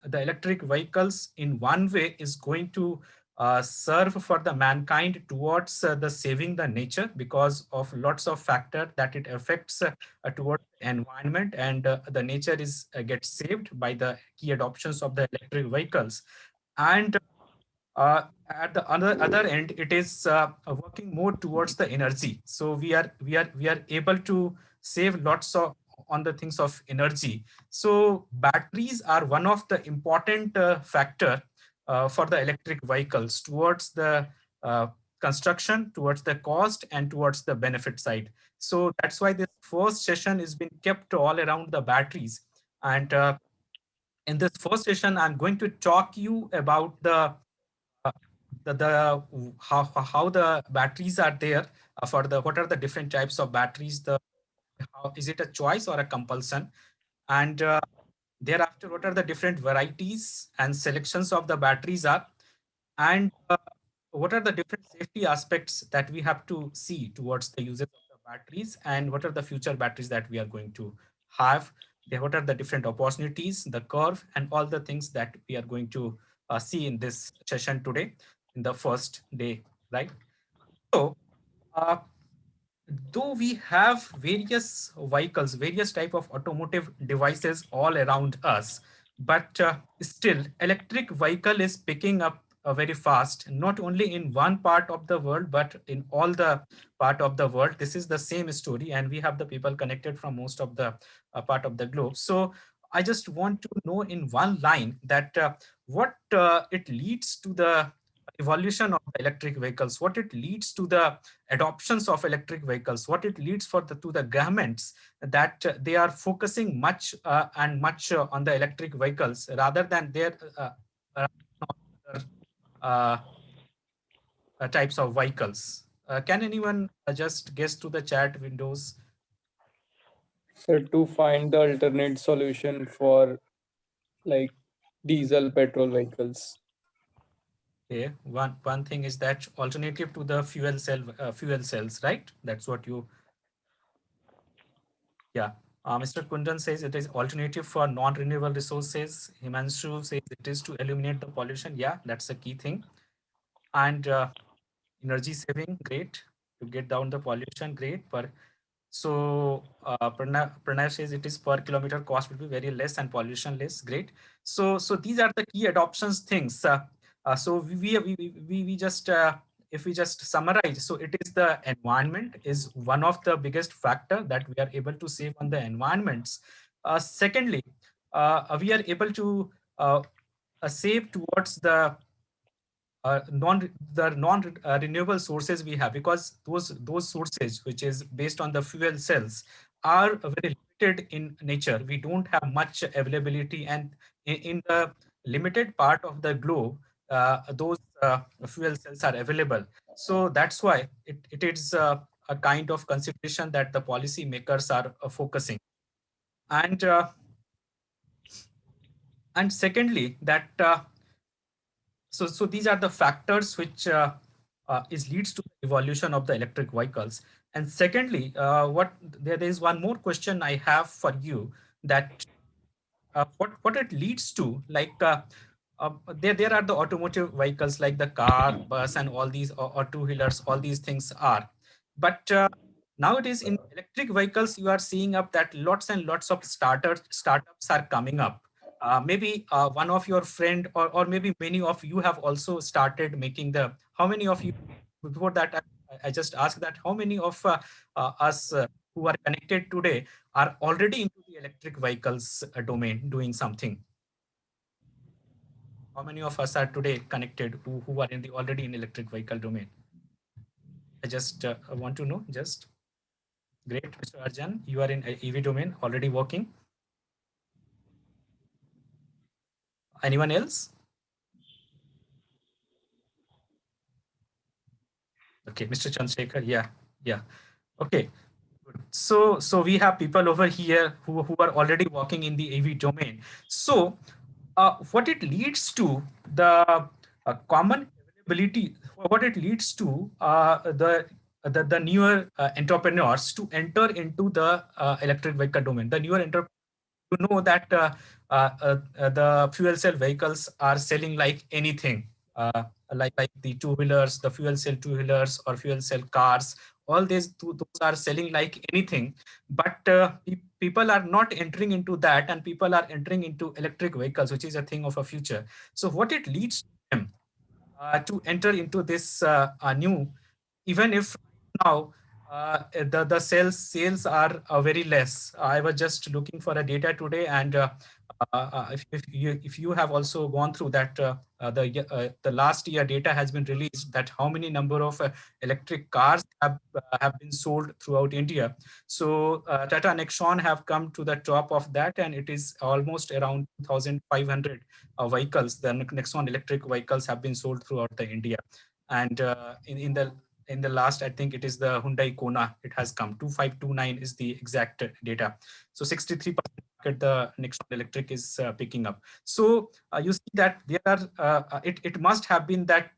the electric vehicles in one way is going to serve for the mankind towards the saving the nature because of lots of factor that it affects towards the environment, and the nature is gets saved by the key adoptions of the electric vehicles. And at the other end, it is working more towards the energy. So we are able to save lots of on the things of energy. So batteries are one of the important factor for the electric vehicles towards the uh, construction, towards the cost, and towards the benefit side. So that's why this first session has been kept all around the batteries. And in this first session, I'm going to talk you about uh, the how the batteries are there for the what are the different types of batteries, the how is it a choice or a compulsion, and thereafter what are the different varieties and selections of the batteries are, and what are the different safety aspects that we have to see towards the uses of the batteries, and what are the future batteries that we are going to have. What are the different opportunities, the curve, and all the things that we are going to see in this session today in the first day, right? So, uh, though we have various vehicles, various type of automotive devices all around us, but still electric vehicle is picking up very fast, not only in one part of the world, but in all the part of the world. This is the same story, and we have the people connected from most of the part of the globe. So I just want to know in one line that what it leads to the evolution of electric vehicles, what it leads to the adoptions of electric vehicles, what it leads for the to the governments that they are focusing much and much on the electric vehicles rather than their other uh, types of vehicles. Can anyone just guess to the chat windows? So to find the alternate solution for like diesel petrol vehicles. Okay, one thing is that alternative to the fuel cells, right? That's what you, yeah. Mr. Kundan says it is alternative for non-renewable resources. Himanshu says it is to eliminate the pollution. Yeah, that's a key thing. And energy saving, great. To get down the pollution, great. But so Pranay says it is per kilometer cost will be very less and pollution less, great. So these are the key adoptions things. So we just if we just summarize, so it is the environment is one of the biggest factor that we are able to save on the environments. Secondly, we are able to save towards the non renewable sources we have, because those sources which is based on the fuel cells are very limited in nature. We don't have much availability, and in the limited part of the globe those fuel cells are available. So that's why it is a kind of consideration that the policy makers are focusing. And secondly, that so these are the factors which is leads to the evolution of the electric vehicles. And secondly, what there is one more question I have for you, that what it leads to, like there are the automotive vehicles like the car, bus, and all these, or two-wheelers, all these things are. But nowadays in electric vehicles, you are seeing up that lots and lots of startups are coming up. Maybe one of your friend, or maybe many of you have also started making the. How many of you? Before that, I just asked that how many of us who are connected today are already into the electric vehicles domain doing something. How many of us are today connected who are in the already in electric vehicle domain? I just want to know. Just great, Mr. Arjan, you are in EV domain already working. Anyone else? Okay, Mr. Chandrasekhar. Yeah, yeah. Okay. Good. So we have people over here who are already working in the AV domain. So what it leads to, the common availability, what it leads to the newer entrepreneurs to enter into the electric vehicle domain, the newer entrepreneurs you know that the fuel cell vehicles are selling like anything, like the two-wheelers, the fuel cell two-wheelers or fuel cell cars. All those are selling like anything, but people are not entering into that, and people are entering into electric vehicles, which is a thing of a future. So what it leads them to enter into this new, even if now the sales are very less. I was just looking for a data today, and if you have also gone through that, the last year data has been released, that how many number of electric cars have been sold throughout India. So Tata Nexon have come to the top of that, and it is almost around 2,500 vehicles. The Nexon electric vehicles have been sold throughout the India, and in the last, I think it is the Hyundai Kona, it has come 2529 is the exact data. So 63% market the Nexon electric is picking up. So you see that there are it must have been that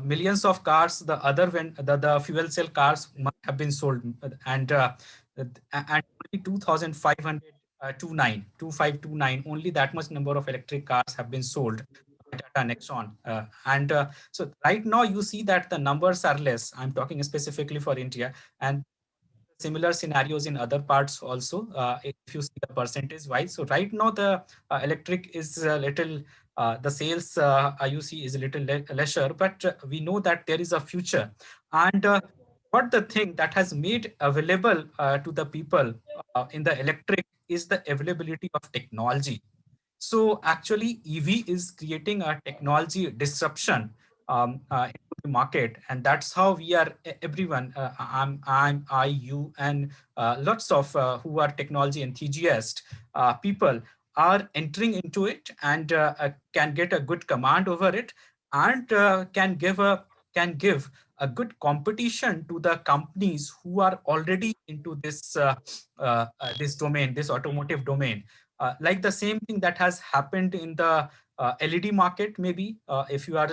millions of cars, the other when the fuel cell cars must have been sold, and only 2,500 2529, only that much number of electric cars have been sold by Tata Nexon. And so right now you see that the numbers are less. I'm talking specifically for India, and similar scenarios in other parts also, if you see the percentage wise. So right now the electric is a little, the sales you see is a little lesser, but we know that there is a future. And what the thing that has made available to the people in the electric is the availability of technology. So actually, EV is creating a technology disruption into the market, and that's how we are everyone. You, and lots of who are technology enthusiasts, people are entering into it, and can get a good command over it, and can give a good competition to the companies who are already into this domain, this automotive domain. Like the same thing that has happened in the LED market, maybe if you are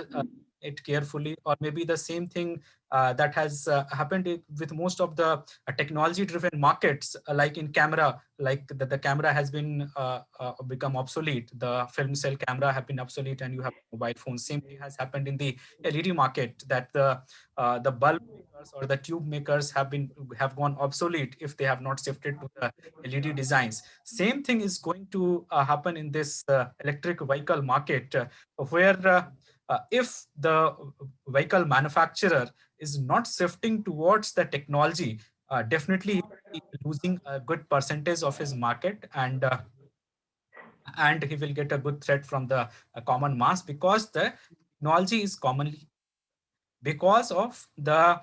it carefully, or maybe the same thing that has happened with most of the technology-driven markets, like in camera, like the camera has been become obsolete. The film cell camera have been obsolete, and you have mobile phones. Same thing has happened in the LED market, that the bulb makers or the tube makers have gone obsolete if they have not shifted to the LED designs. Same thing is going to happen in this electric vehicle market, where if the vehicle manufacturer is not shifting towards the technology, definitely losing a good percentage of his market, and he will get a good threat from the common mass, because the technology is commonly, because of the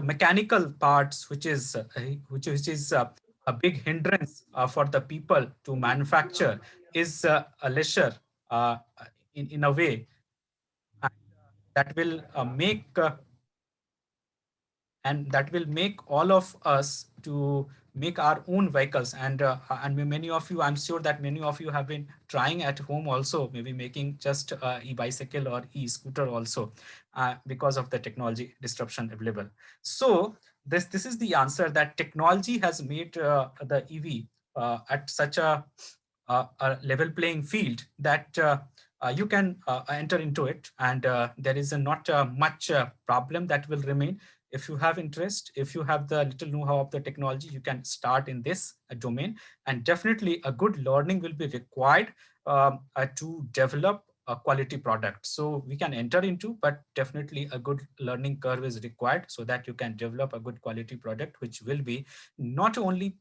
mechanical parts, which is a big hindrance for the people to manufacture, is a lesser in a way, and that will make all of us to make our own vehicles. And many of you, I'm sure that many of you have been trying at home also, maybe making just e-bicycle or e-scooter also, because of the technology disruption available. So this is the answer, that technology has made the EV at such a level playing field, that you can enter into it, and there is not much problem that will remain. If you have interest, if you have the little know-how of the technology, you can start in this domain, and definitely a good learning will be required to develop a quality product. So we can enter into, but definitely a good learning curve is required, so that you can develop a good quality product, which will be not only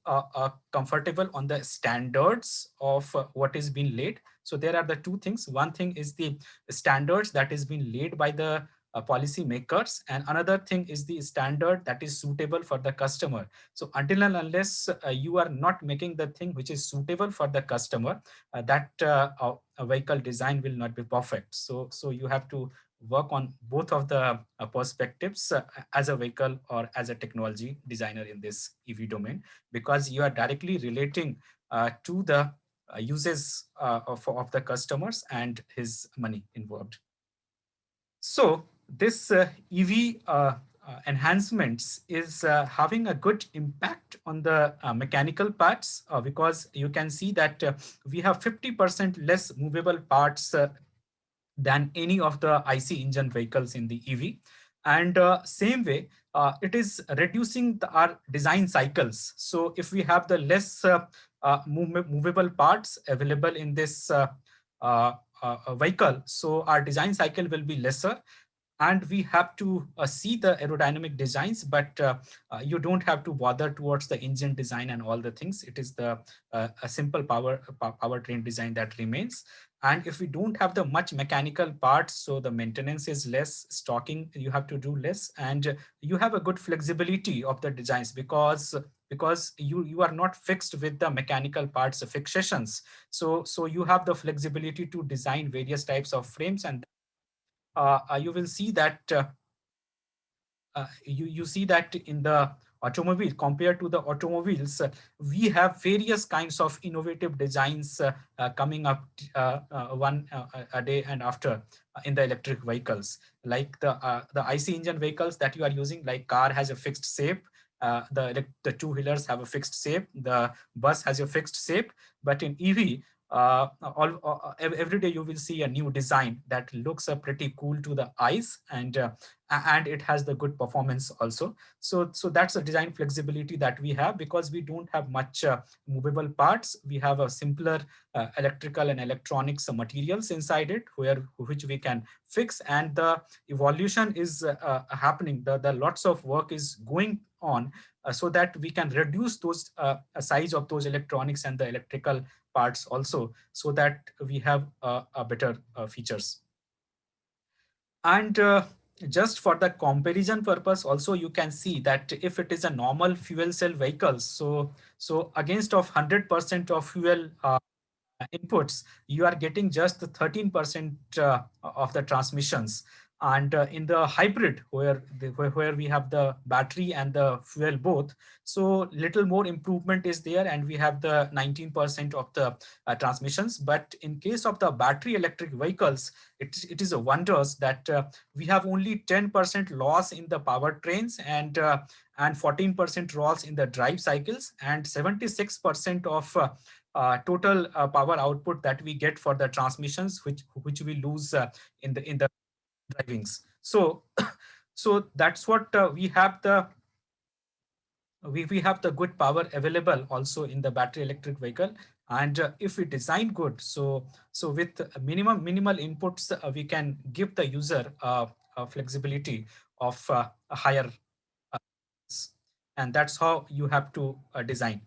comfortable on the standards of what is being laid. So there are the two things. One thing is the standards that is being laid by the policy makers, and another thing is the standard that is suitable for the customer. So until and unless you are not making the thing which is suitable for the customer, that a vehicle design will not be perfect. So you have to work on both of the perspectives, as a vehicle or as a technology designer in this EV domain, because you are directly relating to the uses of the customers and his money involved. So this EV enhancements is having a good impact on the mechanical parts, because you can see that we have 50% less movable parts than any of the IC engine vehicles in the EV. And same way, it is reducing our design cycles. So if we have the less movable parts available in this uh, vehicle, so our design cycle will be lesser, and we have to see the aerodynamic designs, but you don't have to bother towards the engine design and all the things. It is the a simple powertrain design that remains. And if we don't have the much mechanical parts, so the maintenance is less, stocking you have to do less, and you have a good flexibility of the designs, because you are not fixed with the mechanical parts fixations. So you have the flexibility to design various types of frames, and you will see that you see that in the automobile, compared to the automobiles, we have various kinds of innovative designs coming up one a day and after in the electric vehicles. Like the IC engine vehicles that you are using, like car has a fixed shape, the two-wheelers have a fixed shape, the bus has a fixed shape, but in EV, every day you will see a new design that looks pretty cool to the eyes, and it has the good performance also. So that's a design flexibility that we have, because we don't have much movable parts. We have a simpler electrical and electronics materials inside it, which we can fix, and the evolution is happening. The lots of work is going on, so that we can reduce those size of those electronics and the electrical parts also, so that we have a better features. And just for the comparison purpose also, you can see that if it is a normal fuel cell vehicle, so against of 100% of fuel inputs, you are getting just the 13% of the transmissions. And in the hybrid, where we have the battery and the fuel both, so little more improvement is there, and we have the 19% of the transmissions. But in case of the battery electric vehicles, it is a wonders that we have only 10% loss in the powertrains, and 14% loss in the drive cycles, and 76% of total power output that we get for the transmissions, which we lose in the drivings. So so that's what we have the good power available also in the battery electric vehicle. And if we design good, so with minimal inputs, we can give the user flexibility of a higher and that's how you have to design.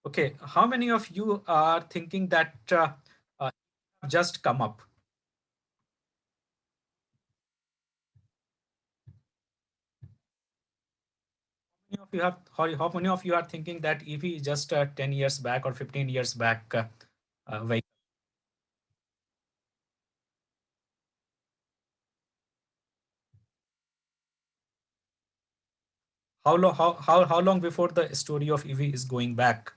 Okay, how many of you are thinking that uh, just come up? Many of you have, how many of you are thinking that EV is just 10 years back or 15 years back vehicle? How long before the story of EV is going back?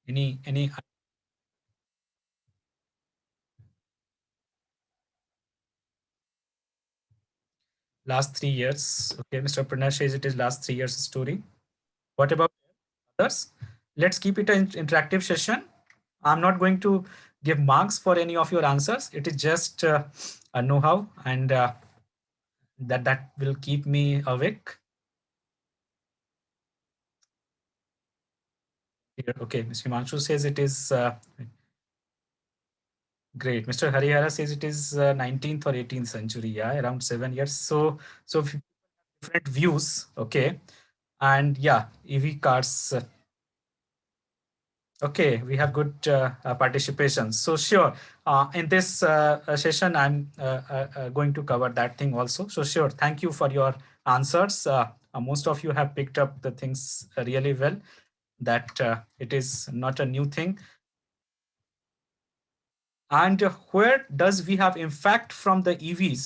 Any last 3 years? Okay, Mr. Pranash says it is last 3 years story. What about others? Let's keep it an interactive session. I'm not going to give marks for any of your answers. It is just a know-how, and that will keep me awake. Okay, Mr. Himanshu says it is great. Mr. Harihara says it is 19th or 18th century. Yeah, around 7 years. So different views. Okay, and yeah, EV cars. Okay, we have good participation. So sure, in this session, I'm going to cover that thing also. So sure, thank you for your answers. Most of you have picked up the things really well, that it is not a new thing. And where does we have impact from the EVs?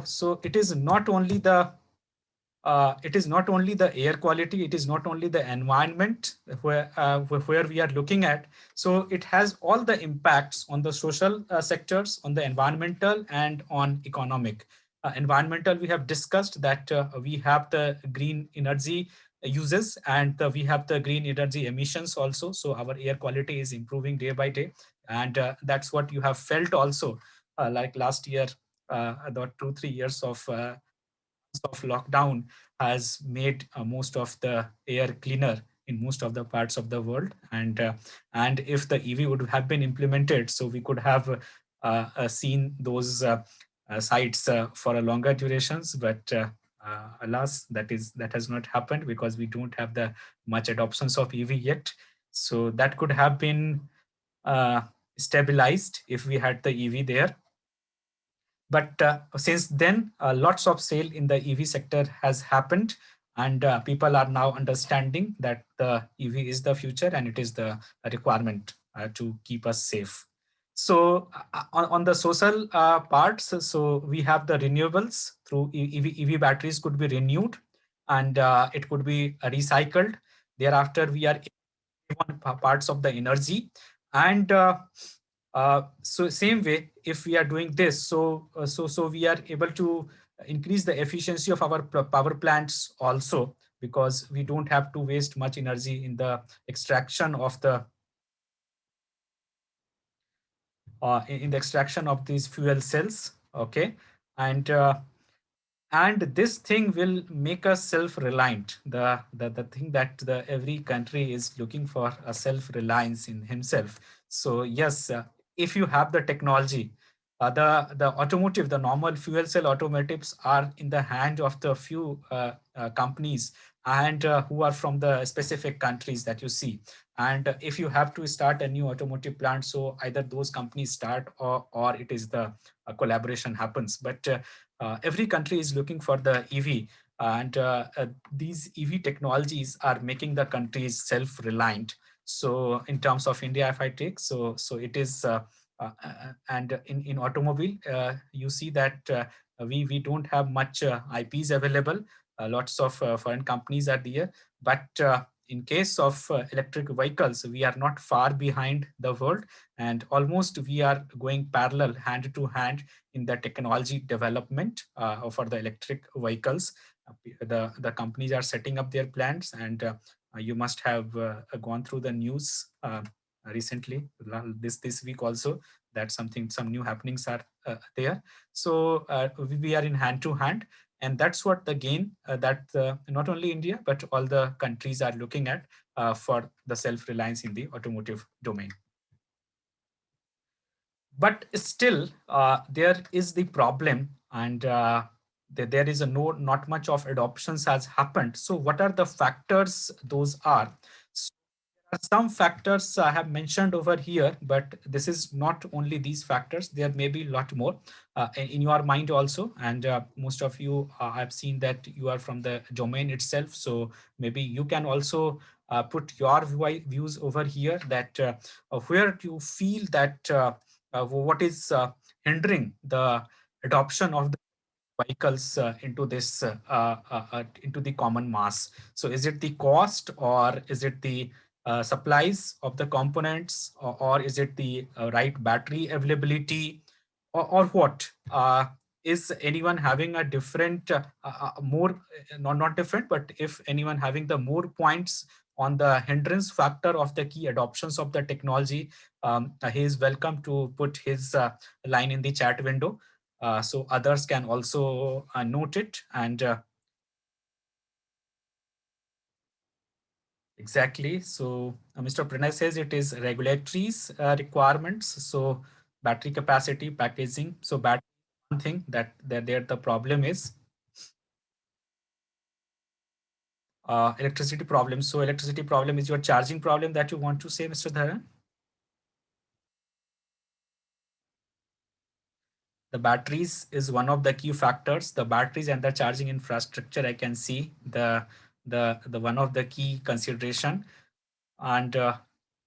So it is not only the it is not only the air quality, it is not only the environment where we are looking at. So it has all the impacts on the social sectors, on the environmental, and on economic. Environmental, we have discussed that we have the green energy uses, and we have the green energy emissions also. So our air quality is improving day by day, and that's what you have felt also, like last year, the 2 3 years of lockdown has made most of the air cleaner in most of the parts of the world. And if the EV would have been implemented, so we could have seen those sites for a longer durations. But alas, that has not happened because we don't have the much adoptions of EV yet. So that could have been uh, stabilized if we had the EV there. But since then, lots of sale in the EV sector has happened, and people are now understanding that the EV is the future and it is the requirement to keep us safe. So on the social parts, so we have the renewables through EV batteries could be renewed, and it could be recycled. Thereafter, we are parts of the energy, and so same way, if we are doing this, so we are able to increase the efficiency of our power plants also, because we don't have to waste much energy in the extraction of the in the extraction of these fuel cells. Okay, and and this thing will make us self-reliant. The thing that the every country is looking for, a self-reliance in himself. So yes, if you have the technology, the automotive, the normal fuel cell automotives are in the hand of the few companies, and who are from the specific countries that you see. And if you have to start a new automotive plant, so either those companies start, or it is the collaboration happens. But every country is looking for the EV, and these EV technologies are making the countries self-reliant. So in terms of India, if I take, so it is, and in automobile, you see that we don't have much IPs available. Lots of foreign companies are there, but in case of electric vehicles, we are not far behind the world, and almost we are going parallel, hand to hand, in the technology development for the electric vehicles. The companies are setting up their plants, and you must have gone through the news recently, this week also, that some new happenings are there. So we are in hand to hand, and that's what the gain that not only India but all the countries are looking at for the self-reliance in the automotive domain. But still, there is the problem, and there is a not much of adoptions has happened. So what are the factors those are? So there are some factors I have mentioned over here, but this is not only these factors. There may be a lot more in your mind also. And most of you, I've seen that you are from the domain itself. So maybe you can also put your views over here, that where do you feel that what is hindering the adoption of the vehicles into this into the common mass. So is it the cost, or is it the supplies of the components, or is it the right battery availability, or what? Is anyone having a different, more, not different, but if anyone having the more points on the hindrance factor of the key adoptions of the technology, he is welcome to put his line in the chat window, so others can also note it. And exactly, so Mr. Pranay says it is regulatories requirements. So battery capacity, packaging. So battery, one thing that there the problem is electricity problem. So electricity problem is your charging problem that you want to say, Mr. Dharan? The batteries is one of the key factors. The batteries and the charging infrastructure, I can see the one of the key consideration. And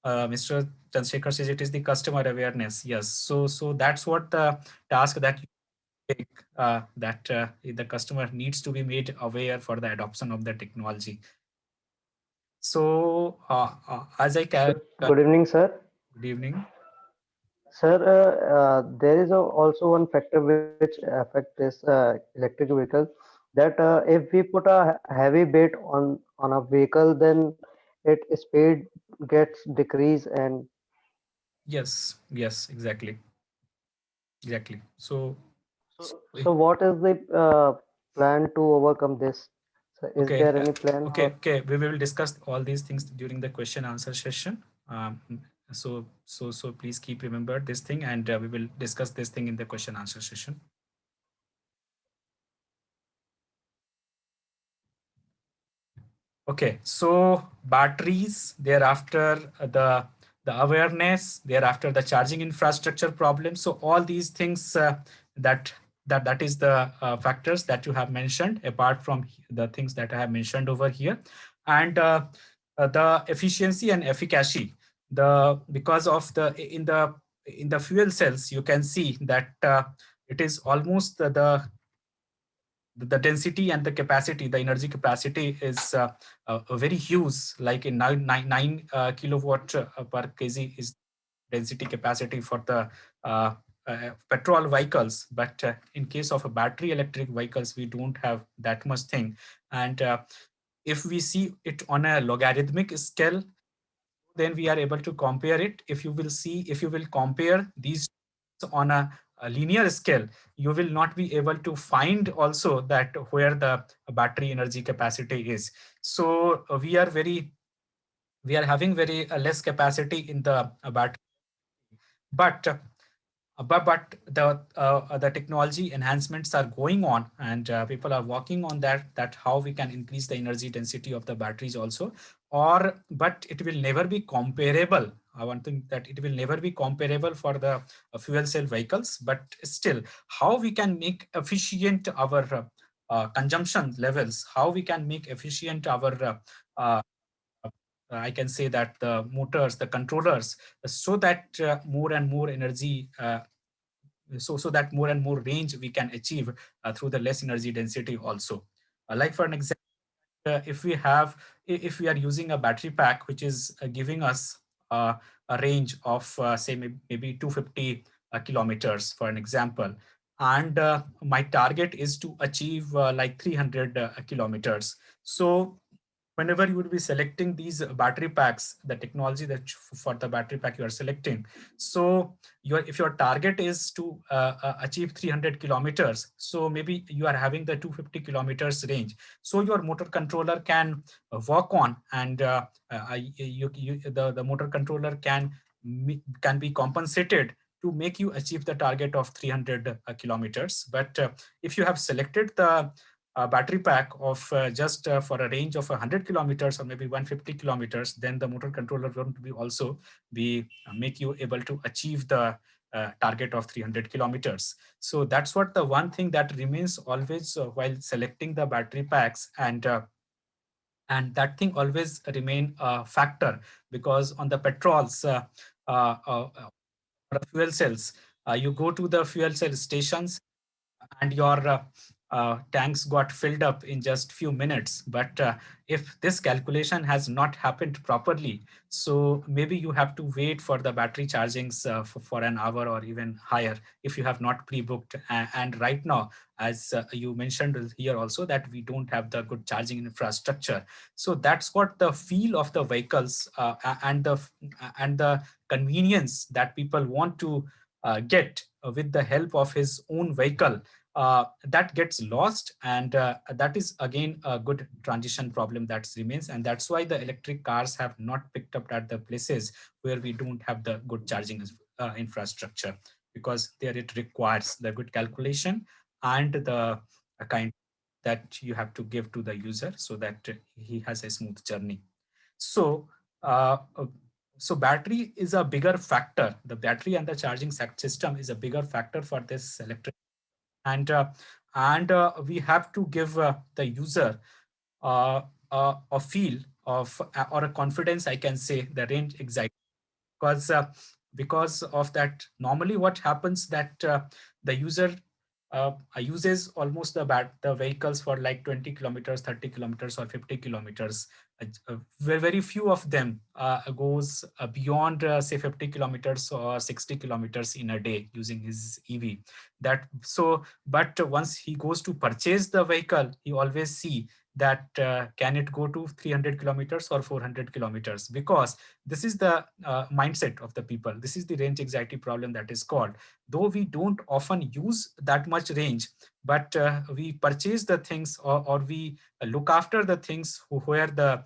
Mr. Chandrasekhar says it is the customer awareness. Yes, so that's what the task that take that the customer needs to be made aware for the adoption of the technology. So as I can, So, good evening, sir. good evening. Sir, there is also one factor which affect this electric vehicle, that if we put a heavy weight on a vehicle, then its speed gets decreased, and Yes, yes, exactly, exactly. So, so what is the plan to overcome this? So is okay, there any plan okay, for? okay. We will discuss all these things during the question answer session. So please keep remember this thing, and we will discuss this thing in the question answer session. Okay, so batteries, thereafter the awareness, thereafter the charging infrastructure problem. So all these things that that is the factors that you have mentioned, apart from the things that I have mentioned over here, and the efficiency and efficacy. The because of the in the fuel cells, you can see that it is almost the density and the capacity, the energy capacity is very huge, like in 9 kilowatt per kg is density capacity for the petrol vehicles. But in case of a battery electric vehicles, we don't have that much thing. And if we see it on a logarithmic scale, then we are able to compare it. If you will see, if you will compare these on a linear scale, you will not be able to find also that where the battery energy capacity is. So we are having very less capacity in the battery, but the technology enhancements are going on, and people are working on that how we can increase the energy density of the batteries also. Or but it will never be comparable. I want to think that it will never be comparable for the fuel cell vehicles, but still how we can make efficient our consumption levels, how we can make efficient our uh, I can say that the motors, the controllers, so that more and more energy so that more and more range we can achieve through the less energy density also. Like for an example, if we have if we are using a battery pack which is giving us a range of say maybe 250 kilometers for an example, and my target is to achieve like 300 kilometers. So whenever you would be selecting these battery packs, the technology that for the battery pack you are selecting, so your if your target is to achieve 300 kilometers, so maybe you are having the 250 kilometers range, so your motor controller can work on, and the motor controller can be compensated to make you achieve the target of 300 kilometers. But if you have selected the battery pack of just for a range of 100 kilometers or maybe 150 kilometers, then the motor controller won't be also be make you able to achieve the target of 300 kilometers. So that's what the one thing that remains always while selecting the battery packs, and that thing always remain a factor, because on the petrols or fuel cells, you go to the fuel cell stations and your tanks got filled up in just few minutes. But if this calculation has not happened properly, so maybe you have to wait for the battery chargings for an hour or even higher if you have not pre-booked. And right now, as you mentioned here also, that we don't have the good charging infrastructure. So that's what the feel of the vehicles and the convenience that people want to get with the help of his own vehicle, that gets lost. And that is again a good transition problem that remains, and that's why the electric cars have not picked up at the places where we don't have the good charging infrastructure, because there it requires the good calculation and the kind that you have to give to the user so that he has a smooth journey. So uh, uh, so battery is a bigger factor. The battery and the charging system is a bigger factor for this electric, and we have to give the user uh, a feel of or a confidence, I can say, the range anxiety, because because of that, normally what happens that the user uses almost the vehicles for like 20 kilometers, 30 kilometers, or 50 kilometers. Very few of them goes beyond say 50 kilometers or 60 kilometers in a day using his EV. But once he goes to purchase the vehicle, he always see that can it go to 300 kilometers or 400 kilometers, because this is the mindset of the people. This is the range anxiety problem that is called. Though we don't often use that much range, but we purchase the things, or we look after the things where the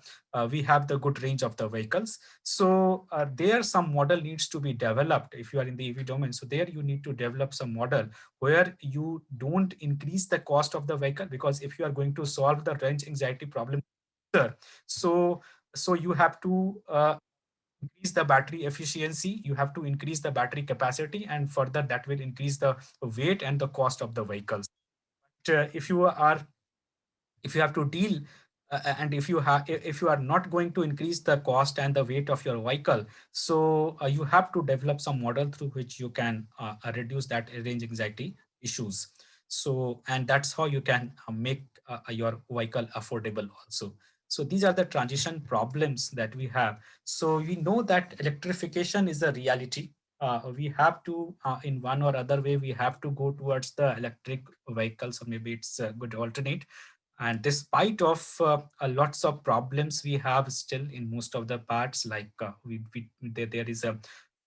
we have the good range of the vehicles. So there some model needs to be developed if you are in the EV domain. So there you need to develop some model where you don't increase the cost of the vehicle, because if you are going to solve the range anxiety problem, so you have to increase the battery efficiency, you have to increase the battery capacity, and further that will increase the weight and the cost of the vehicles. But if you have to deal and if you are not going to increase the cost and the weight of your vehicle, so you have to develop some model through which you can reduce that range anxiety issues. So, and that's how you can make your vehicle affordable also. So these are the transition problems that we have. So we know that electrification is a reality. We have to, in one or other way, we have to go towards the electric vehicles, or maybe it's a good alternate. And despite of lots of problems we have still in most of the parts, like there is a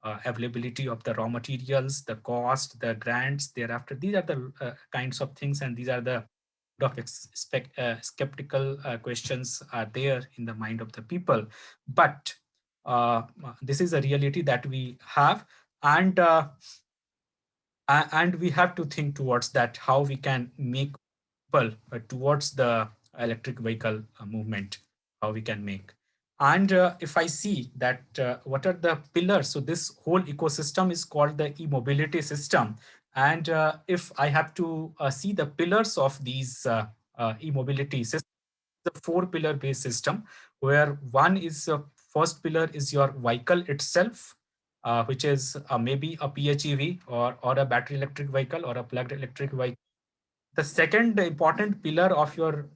availability of the raw materials, the cost, the grants thereafter. These are the kinds of things, and these are the skeptical questions are there in the mind of the people. But this is a reality that we have, and and we have to think towards that, how we can make people towards the electric vehicle movement, how we can make. And if I see that what are the pillars, so this whole ecosystem is called the e-mobility system. And if I have to see the pillars of these e-mobility system, the four pillar based system, where one is first pillar is your vehicle itself, which is maybe a PHEV, or a battery electric vehicle, or a plugged electric vehicle. The second important pillar of your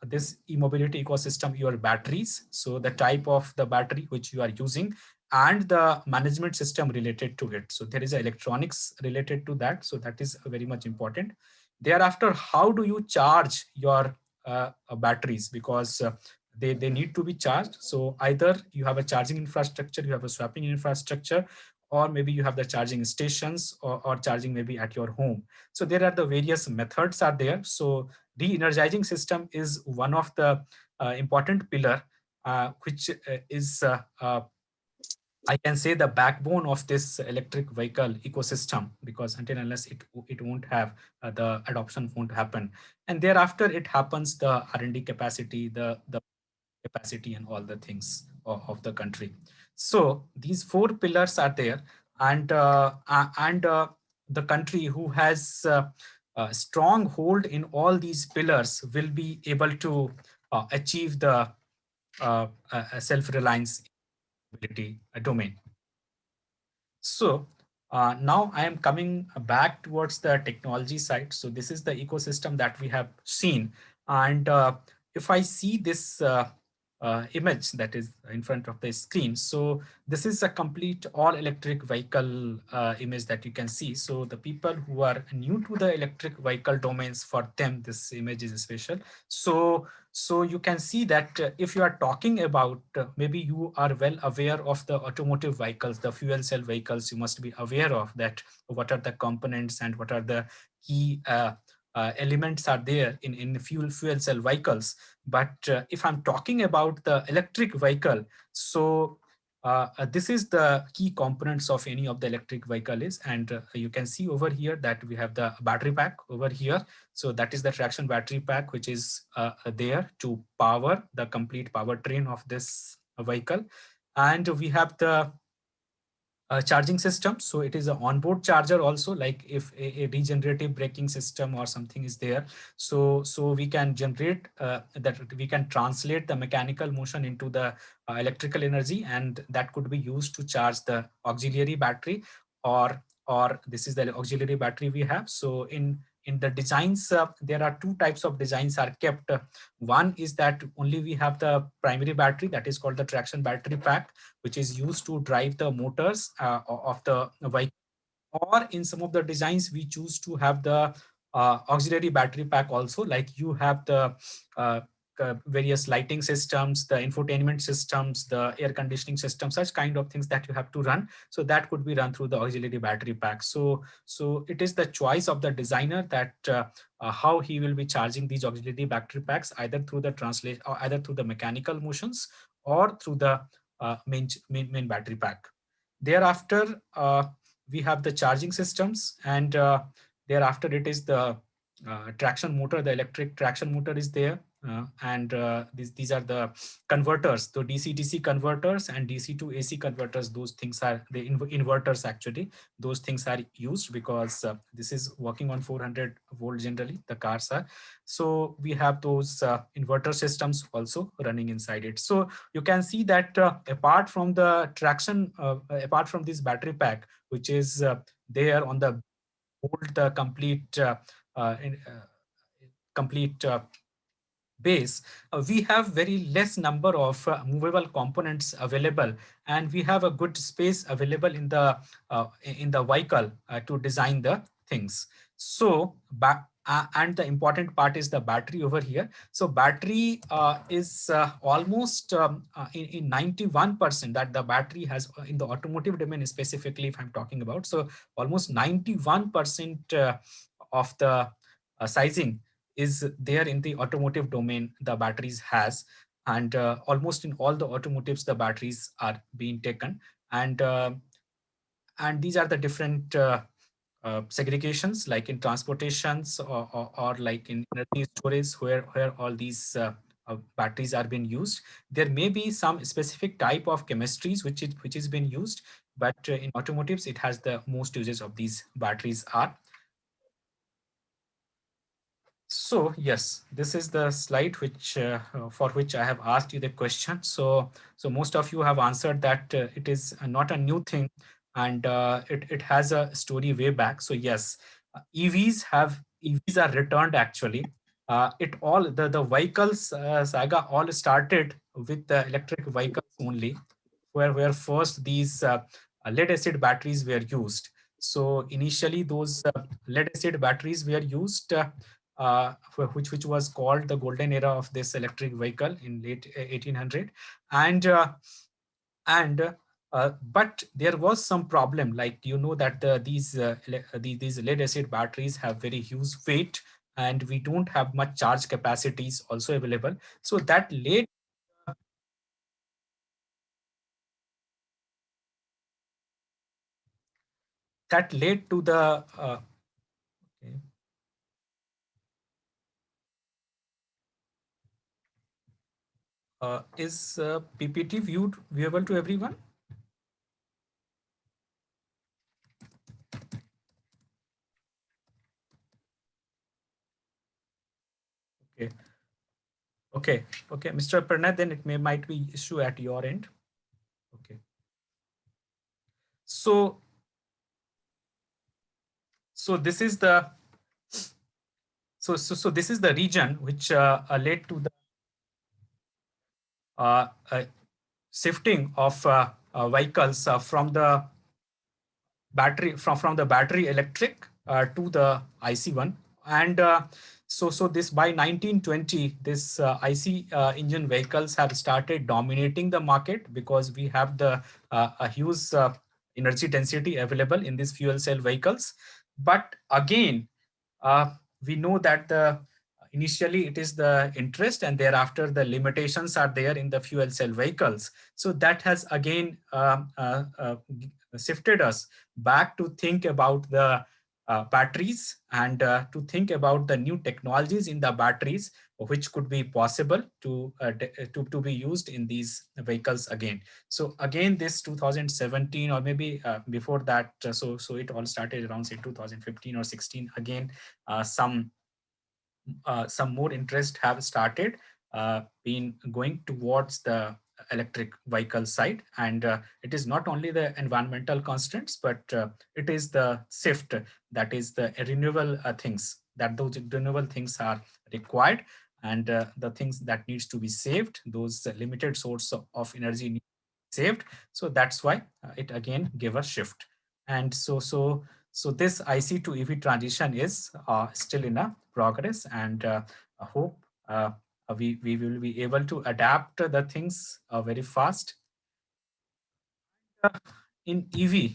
this e-mobility ecosystem, your batteries. So the type of the battery which you are using, and the management system related to it. So there is electronics related to that. So that is very much important. Thereafter, how do you charge your batteries? Because they need to be charged. So either you have a charging infrastructure, you have a swapping infrastructure, or maybe you have the charging stations, or charging maybe at your home. So there are the various methods are there. So de-energizing system is one of the important pillar, which is I can say the backbone of this electric vehicle ecosystem, because until unless it won't have the adoption won't happen. And thereafter it happens the R&D capacity, the capacity, and all the things of the country. So these four pillars are there, and the country who has a strong hold in all these pillars will be able to achieve the self-reliance domain. So now I am coming back towards the technology side. So this is the ecosystem that we have seen. And if I see this image that is in front of the screen, so this is a complete all electric vehicle image that you can see. So the people who are new to the electric vehicle domains, for them this image is special. So you can see that if you are talking about, maybe you are well aware of the automotive vehicles, the fuel cell vehicles, you must be aware of that, what are the components and what are the key elements are there in fuel cell vehicles. But if I'm talking about the electric vehicle, so this is the key components of any of the electric vehicle is. And you can see over here that we have the battery pack over here. So that is the traction battery pack, which is there to power the complete powertrain of this vehicle. And we have the charging system. So it is an onboard charger also, like if a regenerative braking system or something is there. So we can generate that, we can translate the mechanical motion into the electrical energy, and that could be used to charge the auxiliary battery, or this is the auxiliary battery we have. So in in the designs, there are two types of designs are kept. One is that only we have the primary battery, that is called the traction battery pack, which is used to drive the motors of the vehicle. Or in some of the designs, we choose to have the auxiliary battery pack also, like you have the uh, various lighting systems, the infotainment systems, the air conditioning system, such kind of things that you have to run. So that could be run through the auxiliary battery pack. So it is the choice of the designer that how he will be charging these auxiliary battery packs, either through the translation or either through the mechanical motions or through the main battery pack. Thereafter, we have the charging systems, and thereafter it is the traction motor. The electric traction motor is there, and these are the converters, the DC-DC converters and DC to AC converters. Those things are the inverters actually. Those things are used because this is working on 400 volt generally, the cars are. So we have those inverter systems also running inside it. So you can see that apart from the traction, apart from this battery pack, which is there on the hold the complete complete base, we have very less number of movable components available, and we have a good space available in the vehicle to design the things. So and the important part is the battery over here. So battery is almost in 91%, that the battery has in the automotive domain specifically, if I'm talking about. So almost 91% of the sizing is there in the automotive domain, the batteries has. And almost in all the automotives, the batteries are being taken. And these are the different segregations, like in transportations or like in energy storage, where all these batteries are being used. There may be some specific type of chemistries which is being used, but in automotives, it has the most uses of these batteries are. So yes, this is the slide which for which I have asked you the question. So most of you have answered that it is not a new thing, and it has a story way back. So yes, EVs are returned actually. It all the vehicles saga all started with the electric vehicles only, where first these lead acid batteries were used. So initially those lead acid batteries were used. Which was called the golden era of this electric vehicle in late 1800. And but there was some problem, like that these lead acid batteries have very huge weight, and we don't have much charge capacities also available. So that led to the okay. Is PPT viewable to everyone? Okay. Okay, Mr. Pranay, then it might be issue at your end. Okay. So this is the this is the region which led to the shifting of vehicles from the battery electric to the IC one. And so this by 1920, this IC engine vehicles have started dominating the market, because we have the a huge energy density available in these fuel cell vehicles. But again, we know that initially it is the interest, and thereafter the limitations are there in the fuel cell vehicles. So that has again shifted us back to think about the batteries, and to think about the new technologies in the batteries, which could be possible to be used in these vehicles again. So again, this 2017, or maybe before that, so it all started around say 2015 or 16. Again, some more interest have started been going towards the electric vehicle side. And it is not only the environmental constraints, but it is the shift, that is the renewable things that those renewable things are required, and the things that needs to be saved, those limited source of energy need to be saved. So that's why it again gave a shift. And so this IC to EV transition is still in a progress, and I hope we will be able to adapt the things very fast. In EV,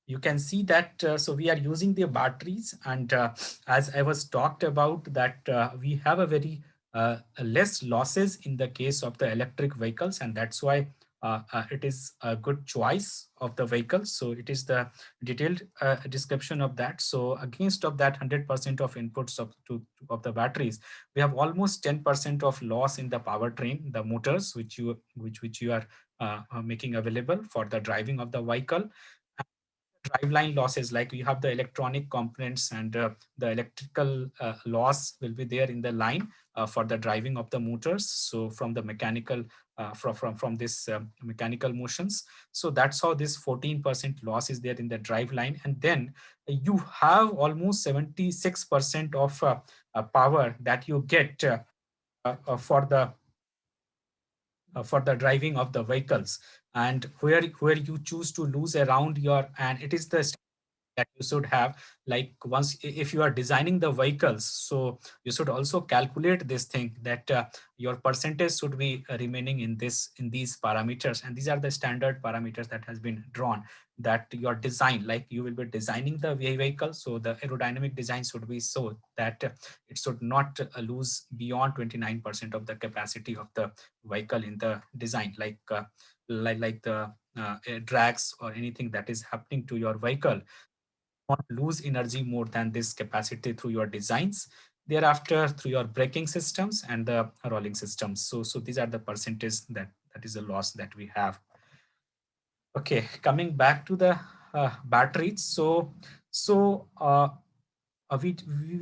you can see that so we are using the batteries, and as I was talked about that we have a very less losses in the case of the electric vehicles, and that's why it is a good choice of the vehicle. So it is the detailed description of that. So against of that 100% of inputs of the batteries, we have almost 10% of loss in the powertrain, the motors, which you are making available for the driving of the vehicle. Driveline losses, like you have the electronic components, and the electrical loss will be there in the line for the driving of the motors, so from the mechanical from this mechanical motions. So that's how this 14% loss is there in the drive line. And then you have almost 76% of power that you get for the driving of the vehicles, and where you choose to lose around your, and it is the that you should have, like once if you are designing the vehicles, so you should also calculate this thing that your percentage should be remaining in these parameters, and these are the standard parameters that has been drawn, that your design, like you will be designing the vehicle, so the aerodynamic design should be so that it should not lose beyond 29% of the capacity of the vehicle in the design, like the drags or anything that is happening to your vehicle not lose energy more than this capacity through your designs. Thereafter, through your braking systems and the rolling systems. So these are the percentage that is a loss that we have. Okay, coming back to the batteries. We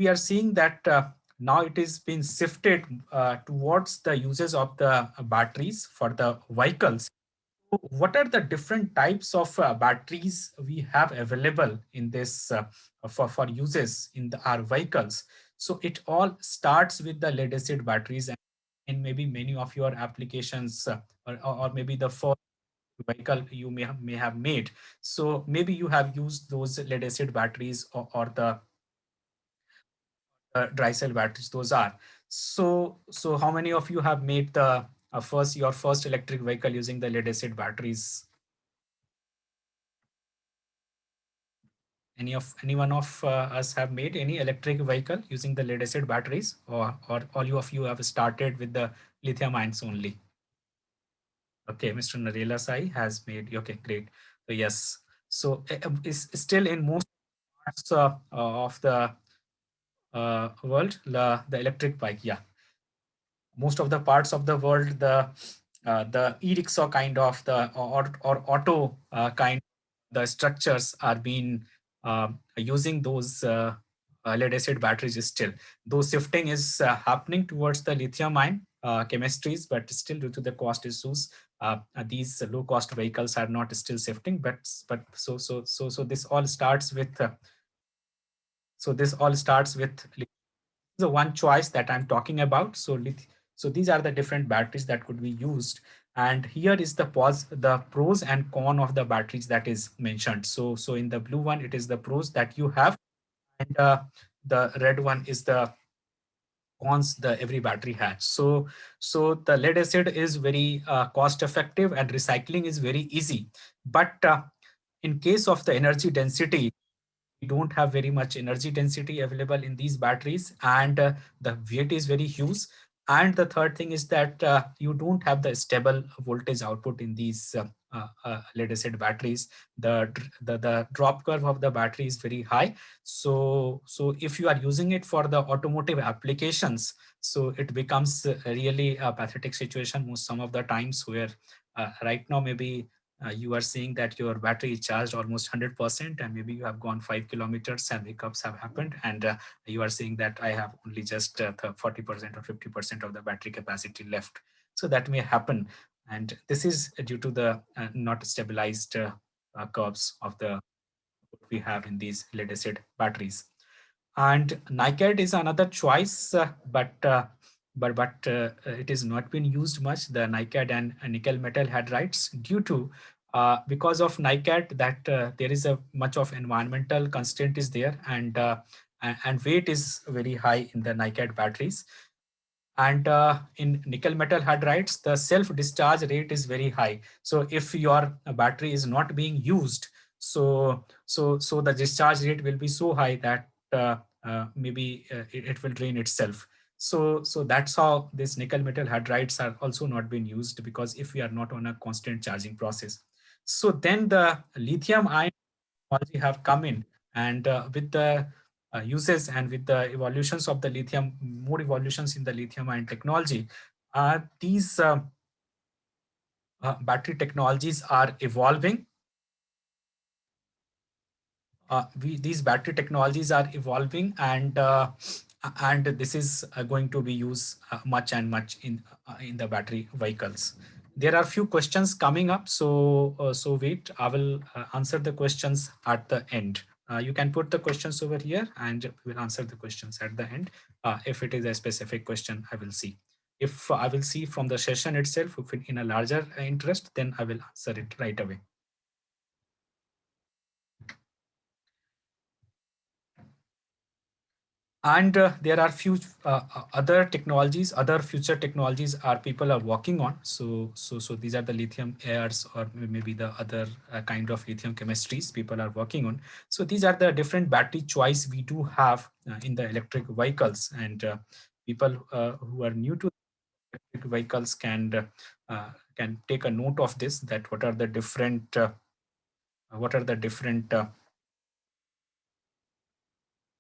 are seeing that now it is being shifted towards the uses of the batteries for the vehicles. What are the different types of batteries we have available in this for uses in our vehicles? So it all starts with the lead acid batteries, and maybe many of your applications or maybe the first vehicle you may have made. So maybe you have used those lead acid batteries, or the dry cell batteries. Those are. So how many of you have made the your first electric vehicle using the lead acid batteries? Anyone of us have made any electric vehicle using the lead acid batteries, or all of you have started with the lithium ions only? Okay, Mr. Narela Sai has made. Okay, great. So yes, so is still in most parts of the world, the electric bike. Yeah, most of the parts of the world, the e-rickshaw kind of the or auto kind, the structures are being using those lead acid batteries still. Though shifting is happening towards the lithium ion chemistries, but still due to the cost issues, these low cost vehicles are not still shifting. But this all starts with the one choice that I'm talking about. So these are the different batteries that could be used. And here is the pros and con of the batteries that is mentioned. So in the blue one, it is the pros that you have, and the red one is the cons the every battery has. So the lead acid is very cost effective, and recycling is very easy. But in case of the energy density, we don't have very much energy density available in these batteries, and the weight is very huge. And the third thing is that you don't have the stable voltage output in these lead acid batteries. The drop curve of the battery is very high. So if you are using it for the automotive applications, so it becomes really a pathetic situation most some of the times, where right now maybe you are seeing that your battery is charged almost 100%, and maybe you have gone 5 kilometers and hiccups have happened, and you are seeing that I have only just 40% or 50% of the battery capacity left. So that may happen, and this is due to the not stabilized curves of the we have in these lead acid batteries. And NiCad is another choice, but it is not been used much, the NiCad and nickel metal hydrides, due to because of NiCad that there is a much of environmental constraint is there, and weight is very high in the NiCad batteries. And in nickel metal hydrides, the self discharge rate is very high. So if your battery is not being used, so the discharge rate will be so high that maybe it will drain itself. So that's how these nickel metal hydrides are also not being used, because if we are not on a constant charging process. So then the lithium ion technology have come in, and with the uses and with the evolutions of the lithium, more evolutions in the lithium ion technology, these battery technologies are evolving. These battery technologies are evolving, and this is going to be used much and much in the battery vehicles. There are few questions coming up, so wait, I will answer the questions at the end. You can put the questions over here, and we'll answer the questions at the end. If it is a specific question, I will see. If I will see from the session itself, if in a larger interest, then I will answer it right away. And there are few other technologies, other future technologies are people are working on. So these are the lithium airs, or maybe the other kind of lithium chemistries people are working on. So these are the different battery choice we do have in the electric vehicles, and people who are new to electric vehicles can take a note of this, that what are the different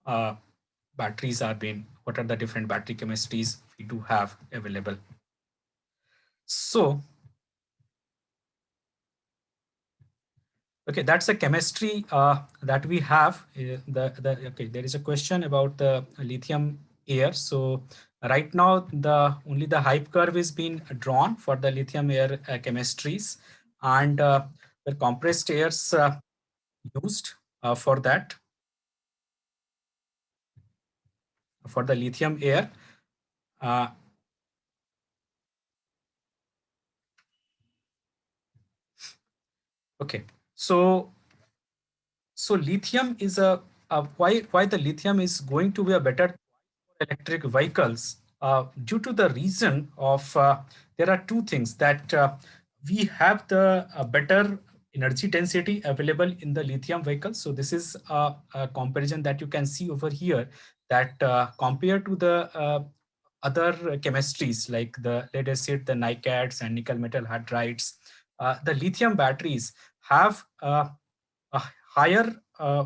uh, batteries are being, what are the different battery chemistries we do have available. So, okay, that's a chemistry that we have. Okay, there is a question about the lithium air. So right now, only the hype curve is being drawn for the lithium air chemistries, and the compressed airs used for that, for the lithium air. Uh, okay, so lithium is why the lithium is going to be a better electric vehicles, due to the reason of there are two things, that we have the better energy density available in the lithium vehicles. So this is a comparison that you can see over here, that compared to the other chemistries like the lead acid, the NiCads and nickel metal hydrides, the lithium batteries have a higher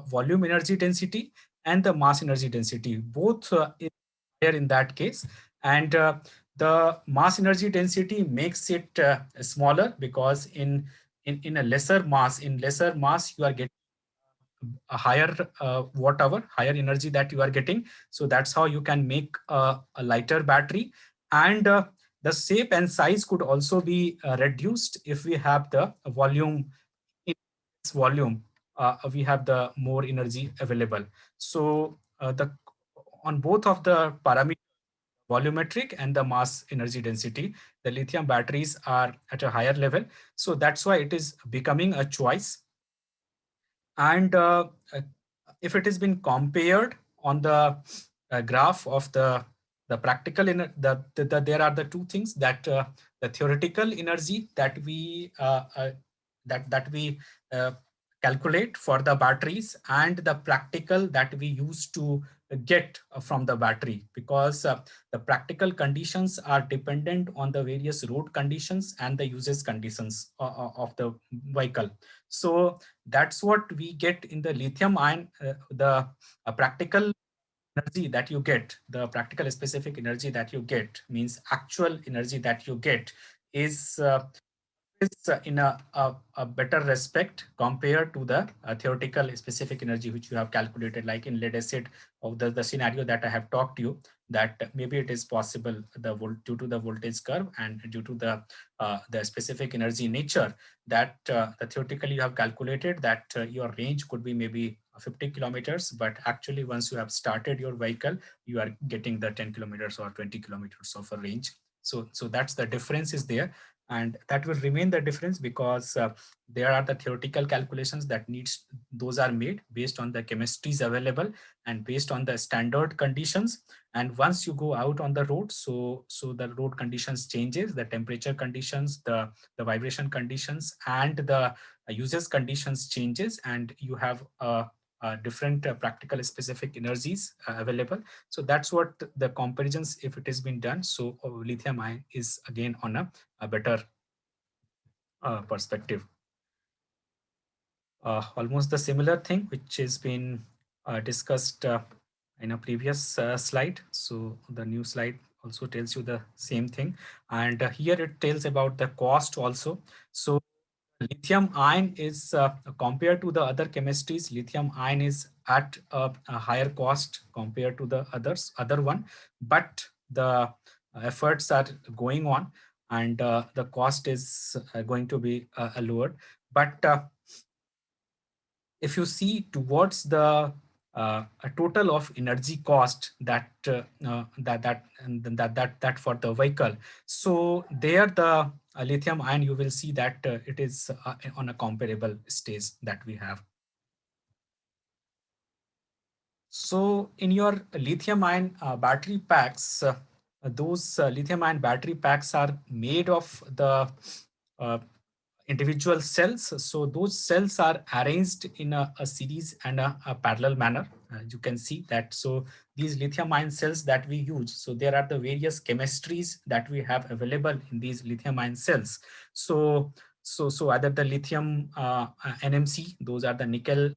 volume energy density and the mass energy density, both is higher in that case. And the mass energy density makes it smaller, because in a lesser mass, you are getting a higher watt hour, higher energy that you are getting. So that's how you can make a lighter battery. And the shape and size could also be reduced if we have the volume. In this volume, we have the more energy available. So the on both of the parameters, volumetric and the mass energy density, the lithium batteries are at a higher level. So that's why it is becoming a choice. And if it has been compared on the graph of the practical there are the two things, that the theoretical energy that we uh, calculate for the batteries, and the practical that we use to get from the battery, because the practical conditions are dependent on the various road conditions and the usage conditions of the vehicle. So that's what we get in the lithium ion, the practical energy that you get, the practical specific energy that you get, means actual energy that you get is in a better respect compared to the theoretical specific energy which you have calculated, like in lead acid of the scenario that I have talked to you. that maybe it is possible due to the voltage curve and due to the specific energy nature that theoretically you have calculated that your range could be maybe 50 kilometers, but actually once you have started your vehicle, you are getting the 10 kilometers or 20 kilometers of a range. So that's the difference is there, and that will remain the difference because there are the theoretical calculations that those are made based on the chemistries available and based on the standard conditions. And once you go out on the road, so the road conditions changes, the temperature conditions, the vibration conditions, and the usage conditions changes, and you have different practical specific energies available. So that's what the comparisons, if it has been done. So lithium ion is again on a better perspective. Almost the similar thing which has been discussed in a previous slide. So the new slide also tells you the same thing. And here it tells about the cost also. So lithium ion is compared to the other chemistries, lithium ion is at a higher cost compared to the other one, but the efforts are going on, and the cost is going to be lowered. But if you see towards the a total of energy cost that for the vehicle, so there the lithium ion, you will see that it is on a comparable stage that we have. So in your lithium ion battery packs, those lithium ion battery packs are made of the uh, individual cells. So those cells are arranged in a series and a parallel manner. You can see that. So these lithium ion cells that we use, so there are the various chemistries that we have available in these lithium ion cells. So either the lithium NMC, those are the nickel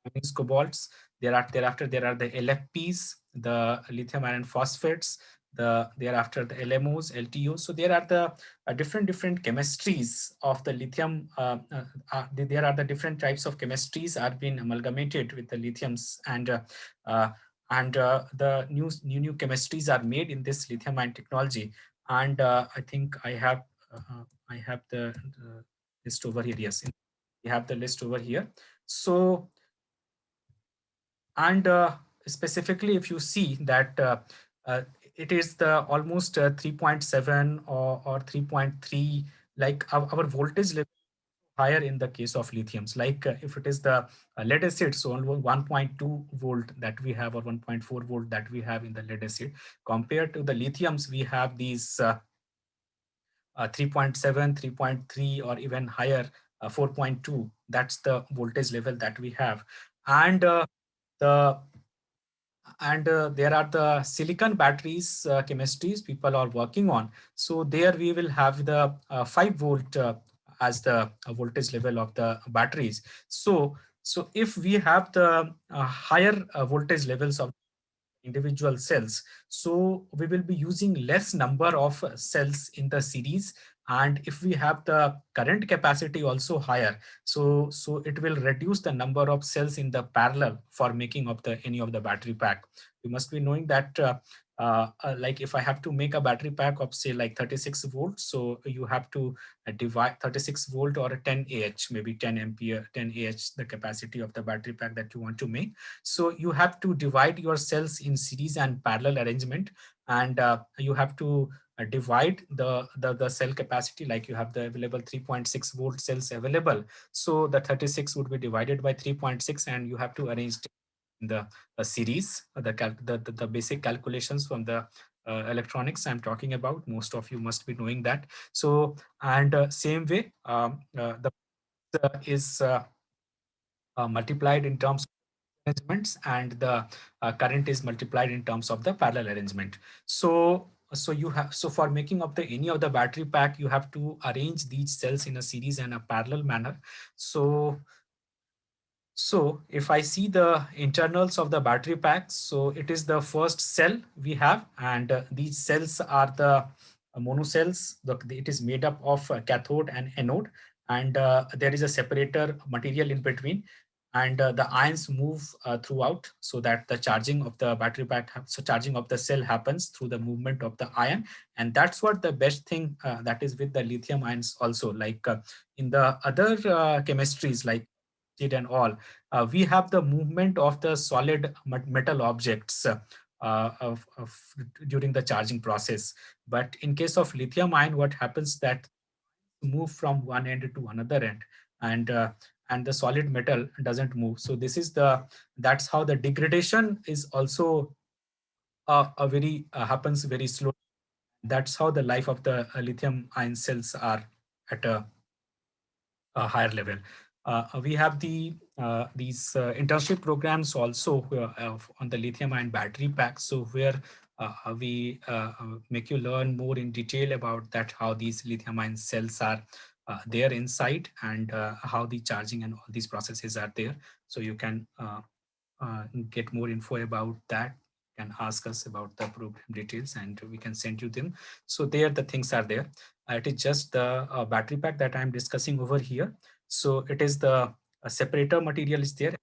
manganese cobalts. Thereafter there are the LFPs, the lithium iron phosphates, thereafter the LMOs, LTOs. So there are the different chemistries of the lithium. There are the different types of chemistries are being amalgamated with the lithiums, and the new chemistries are made in this lithium ion technology. And I think I have the list over here. Yes, we have the list over here. So and specifically, if you see that uh, it is the almost 3.7 or 3.3, like our voltage level higher in the case of lithiums. Like if it is the lead acid, so only 1.2 volt that we have, or 1.4 volt that we have in the lead acid. Compared to the lithiums, we have these 3.7, 3.3, or even higher, 4.2. That's the voltage level that we have. And the there are the silicon batteries chemistries people are working on. So there we will have the 5 volt as the voltage level of the batteries. So if we have the higher voltage levels of individual cells, so we will be using less number of cells in the series. And if we have the current capacity also higher, so it will reduce the number of cells in the parallel for making of the any of the battery pack. You must be knowing that like if I have to make a battery pack of say like 36 volts, so you have to divide 36 volt or a 10 ah, maybe 10 ampere, 10 ah, the capacity of the battery pack that you want to make. So you have to divide your cells in series and parallel arrangement, and you have to divide the cell capacity. Like you have the available 3.6 volt cells available, so the 36 would be divided by 3.6, and you have to arrange in the series. The basic calculations from the electronics I'm talking about, most of you must be knowing that. So and same way the is multiplied in terms of arrangements, and the current is multiplied in terms of the parallel arrangement. So you have, so for making of the any of the battery pack, you have to arrange these cells in a series and a parallel manner. So if I see the internals of the battery pack, so it is the first cell we have, and these cells are the monocells. It is made up of cathode and anode, and there is a separator material in between. and the ions move throughout, so that the charging of the battery pack, so charging of the cell happens through the movement of the ion. And that's what the best thing that is with the lithium ions also. Like in the other chemistries like lead and all, we have the movement of the solid metal objects during the charging process. But in case of lithium ion, what happens that move from one end to another end, and and the solid metal doesn't move. So this is the, that's how the degradation is also a very happens very slow. That's how the life of the lithium ion cells are at a higher level. We have these internship programs also on the lithium ion battery pack. So where we make you learn more in detail about that, how these lithium ion cells are there inside, and how the charging and all these processes are there. So you can get more info about that, can ask us about the program details and we can send you them. So there the things are there. It is just the battery pack that I'm discussing over here. So it is the separator material is there,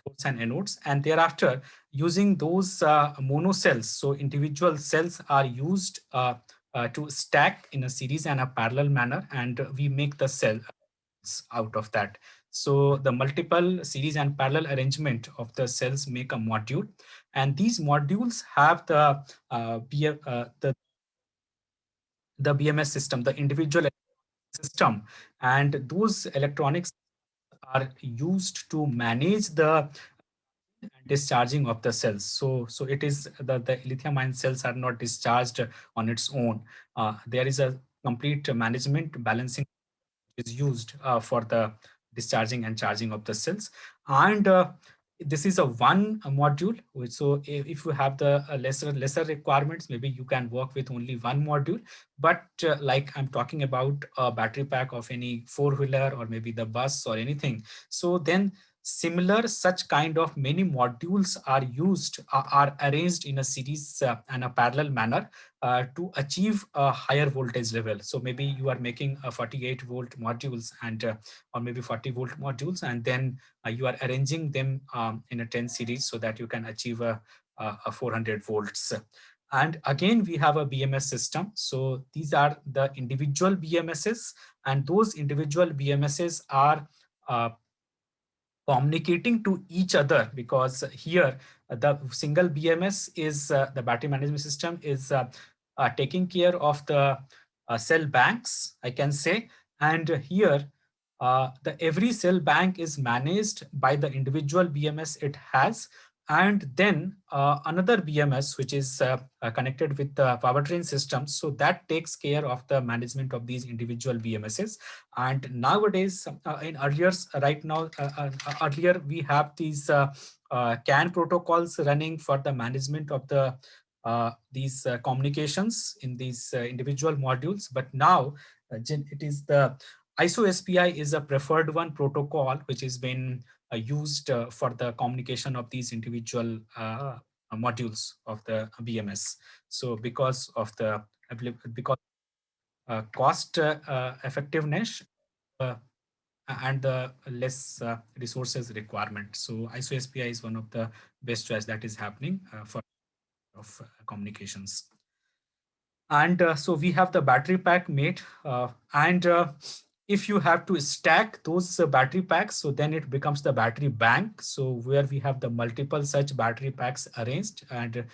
cathodes and anodes, and thereafter using those mono cells. So individual cells are used to stack in a series and a parallel manner, and we make the cell out of that. So the multiple series and parallel arrangement of the cells make a module, and these modules have the BMS system, the individual system, and those electronics are used to manage the discharging of the cells. So it is the lithium ion cells are not discharged on its own. There is a complete management balancing is used for the discharging and charging of the cells. And this is a one module. So if you have the lesser requirements, maybe you can work with only one module. But like I'm talking about a battery pack of any four-wheeler or maybe the bus or anything, so then similar such kind of many modules are used, are arranged in a series and a parallel manner to achieve a higher voltage level. So maybe you are making a 48-volt modules and or maybe 40-volt modules, and then you are arranging them in a 10 series so that you can achieve a 400 volts. And again, we have a BMS system. So these are the individual BMSs, and those individual BMSs are communicating to each other, because here the single BMS is the battery management system is taking care of the cell banks, I can say. And here the every cell bank is managed by the individual BMS it has, and then another BMS which is connected with the powertrain system, so that takes care of the management of these individual BMSs. And nowadays, in earlier, right now, earlier we have these CAN protocols running for the management of the these communications in these individual modules. But now it is the ISO SPI is a preferred one protocol, which has been used for the communication of these individual modules of the BMS. So because of the because cost effectiveness uh, and the less resources requirement. So ISO SPI is one of the best choice that is happening for of communications. And so we have the battery pack made, and if you have to stack those battery packs, so then it becomes the battery bank. So where we have the multiple such battery packs arranged, and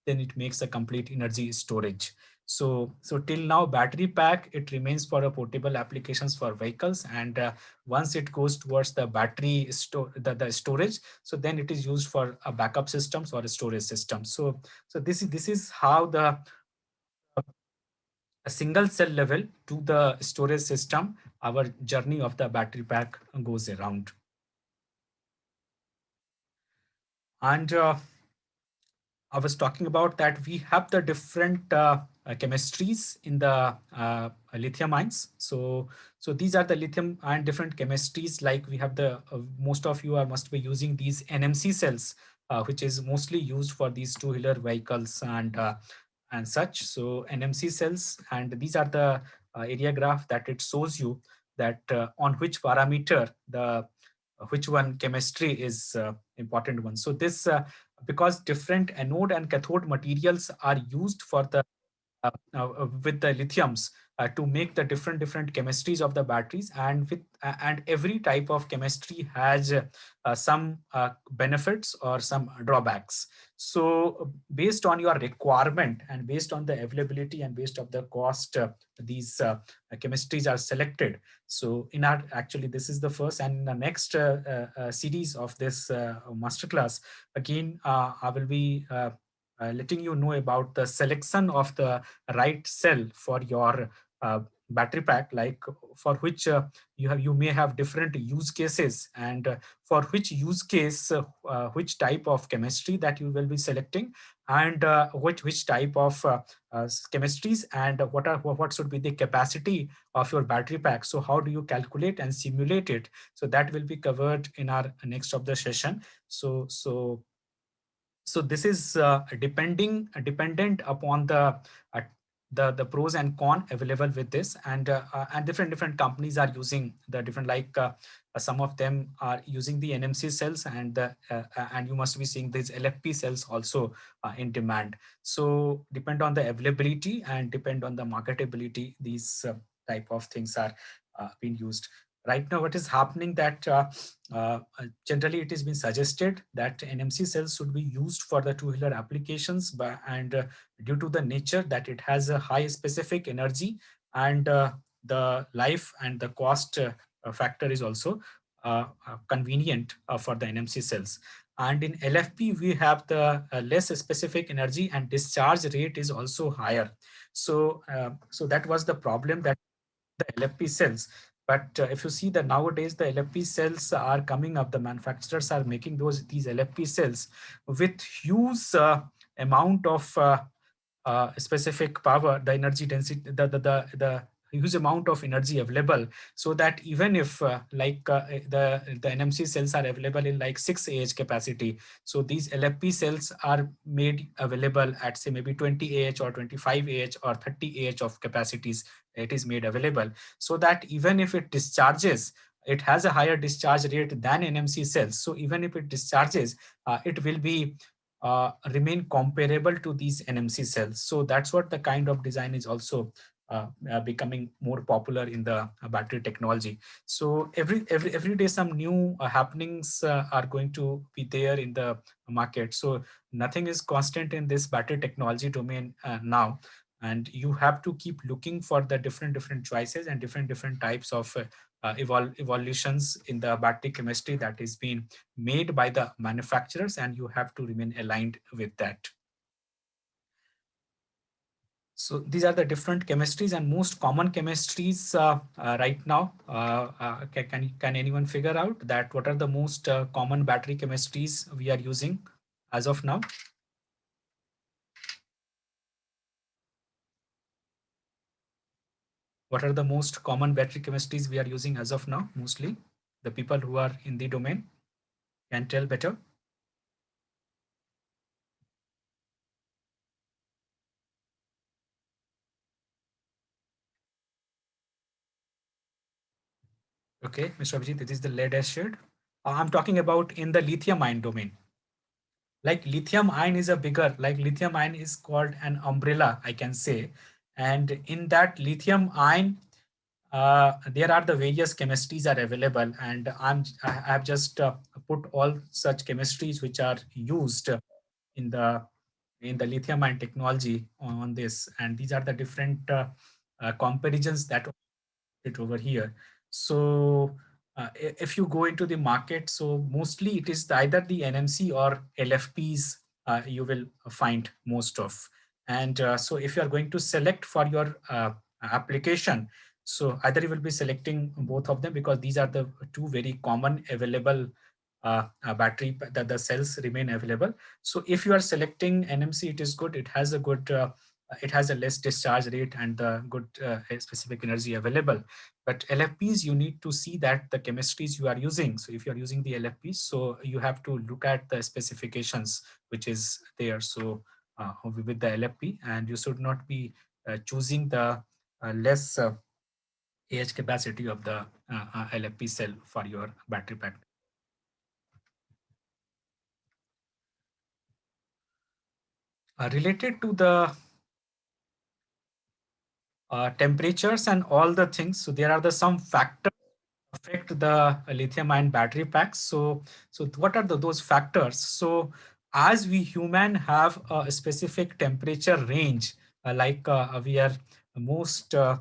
then it makes a complete energy storage. So till now, battery pack, it remains for a portable applications for vehicles, and once it goes towards the battery the storage, so then it is used for a backup systems or a storage system. So this is how the a single cell level to the storage system, our journey of the battery pack goes around. And I was talking about that we have the different chemistries in the lithium ions. So these are the lithium ion different chemistries. Like we have the most of you are must be using these NMC cells, which is mostly used for these two-wheeler vehicles and such. So NMC cells, and these are the area graph that it shows you that on which parameter the which one chemistry is important one. So this because different anode and cathode materials are used for the with the lithiums to make the different chemistries of the batteries, and with and every type of chemistry has some benefits or some drawbacks. So based on your requirement and based on the availability and based on the cost, these chemistries are selected. So in our actually this is the first, and in the next series of this masterclass, again I will be letting you know about the selection of the right cell for your battery pack, like for which you may have different use cases, and for which use case which type of chemistry that you will be selecting, and which type of chemistries, and what should be the capacity of your battery pack. So how do you calculate and simulate it? So that will be covered in our next of the session. So this is dependent upon the pros and con available with this, and different companies are using the different, like some of them are using the NMC cells, and you must be seeing these LFP cells also in demand. So depend on the availability and depend on the marketability, these type of things are being used. Right now what is happening that generally it has been suggested that NMC cells should be used for the two-wheeler applications, and due to the nature that it has a high specific energy, and the life and the cost factor is also convenient for the NMC cells. And in LFP we have the less specific energy, and discharge rate is also higher. So that was the problem, that the LFP cells. But if you see that nowadays the LFP cells are coming up, the manufacturers are making these LFP cells with huge amount of specific power, the energy density, the huge amount of energy available, so that even if the NMC cells are available in like 6 Ah capacity, so these LFP cells are made available at say maybe 20 Ah or 25 Ah or 30 Ah of capacities. It is made available, so that even if it discharges, it has a higher discharge rate than NMC cells. So even if it discharges, it will be remain comparable to these NMC cells. So that's what the kind of design is also becoming more popular in the battery technology. So every day some new happenings are going to be there in the market. So nothing is constant in this battery technology domain now, and you have to keep looking for the different choices and different types of evolutions in the battery chemistry that is being made by the manufacturers, and you have to remain aligned with that. So these are the different chemistries and most common chemistries right now. Can anyone figure out that what are the most common battery chemistries we are using as of now? What are the most common battery chemistries we are using as of now? Mostly the people who are in the domain can tell better. Okay, Mr. Abhijit, this is the lead acid. I'm talking about in the lithium ion domain. Like lithium ion is a bigger, like lithium ion is called an umbrella, I can say. And in that lithium ion, there are the various chemistries are available, and I have just put all such chemistries which are used in the lithium ion technology on this, and these are the different comparisons that it over here. So if you go into the market, so mostly it is either the NMC or LFPs you will find most of. And so if you are going to select for your application, so either you will be selecting both of them, because these are the two very common available battery that the cells remain available. So if you are selecting NMC, it is good. It has a good it has a less discharge rate and the good specific energy available. But LFPs, you need to see that the chemistries you are using. So if you are using the LFPs, so you have to look at the specifications which is there. So with the LFP, and you should not be choosing the less AH capacity of the LFP cell for your battery pack. Related to the temperatures and all the things, so there are the some factors affect the lithium ion battery packs. So what are those factors? So as we human have a specific temperature range, we are most uh,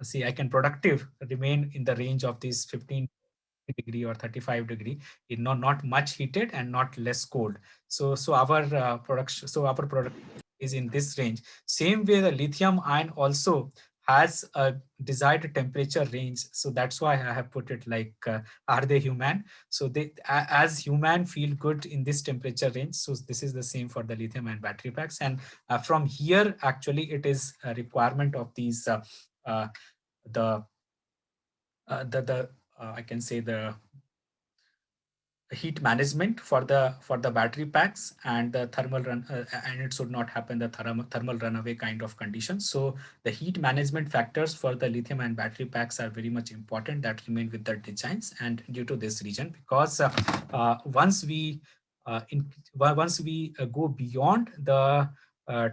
see I can productive remain in the range of these 15 degree or 35 degree, in not much heated and not less cold. So our product is in this range. Same way the lithium ion also has a desired temperature range. So that's why I have put it like, are they human? So as human feel good in this temperature range. So this is the same for the lithium ion battery packs. And from here, actually, it is a requirement of these, uh, the, I can say the heat management for the battery packs, and the thermal run, and it should not happen the thermal runaway kind of conditions. So the heat management factors for the lithium ion battery packs are very much important, that remain with the designs. And due to this reason, because once we go beyond the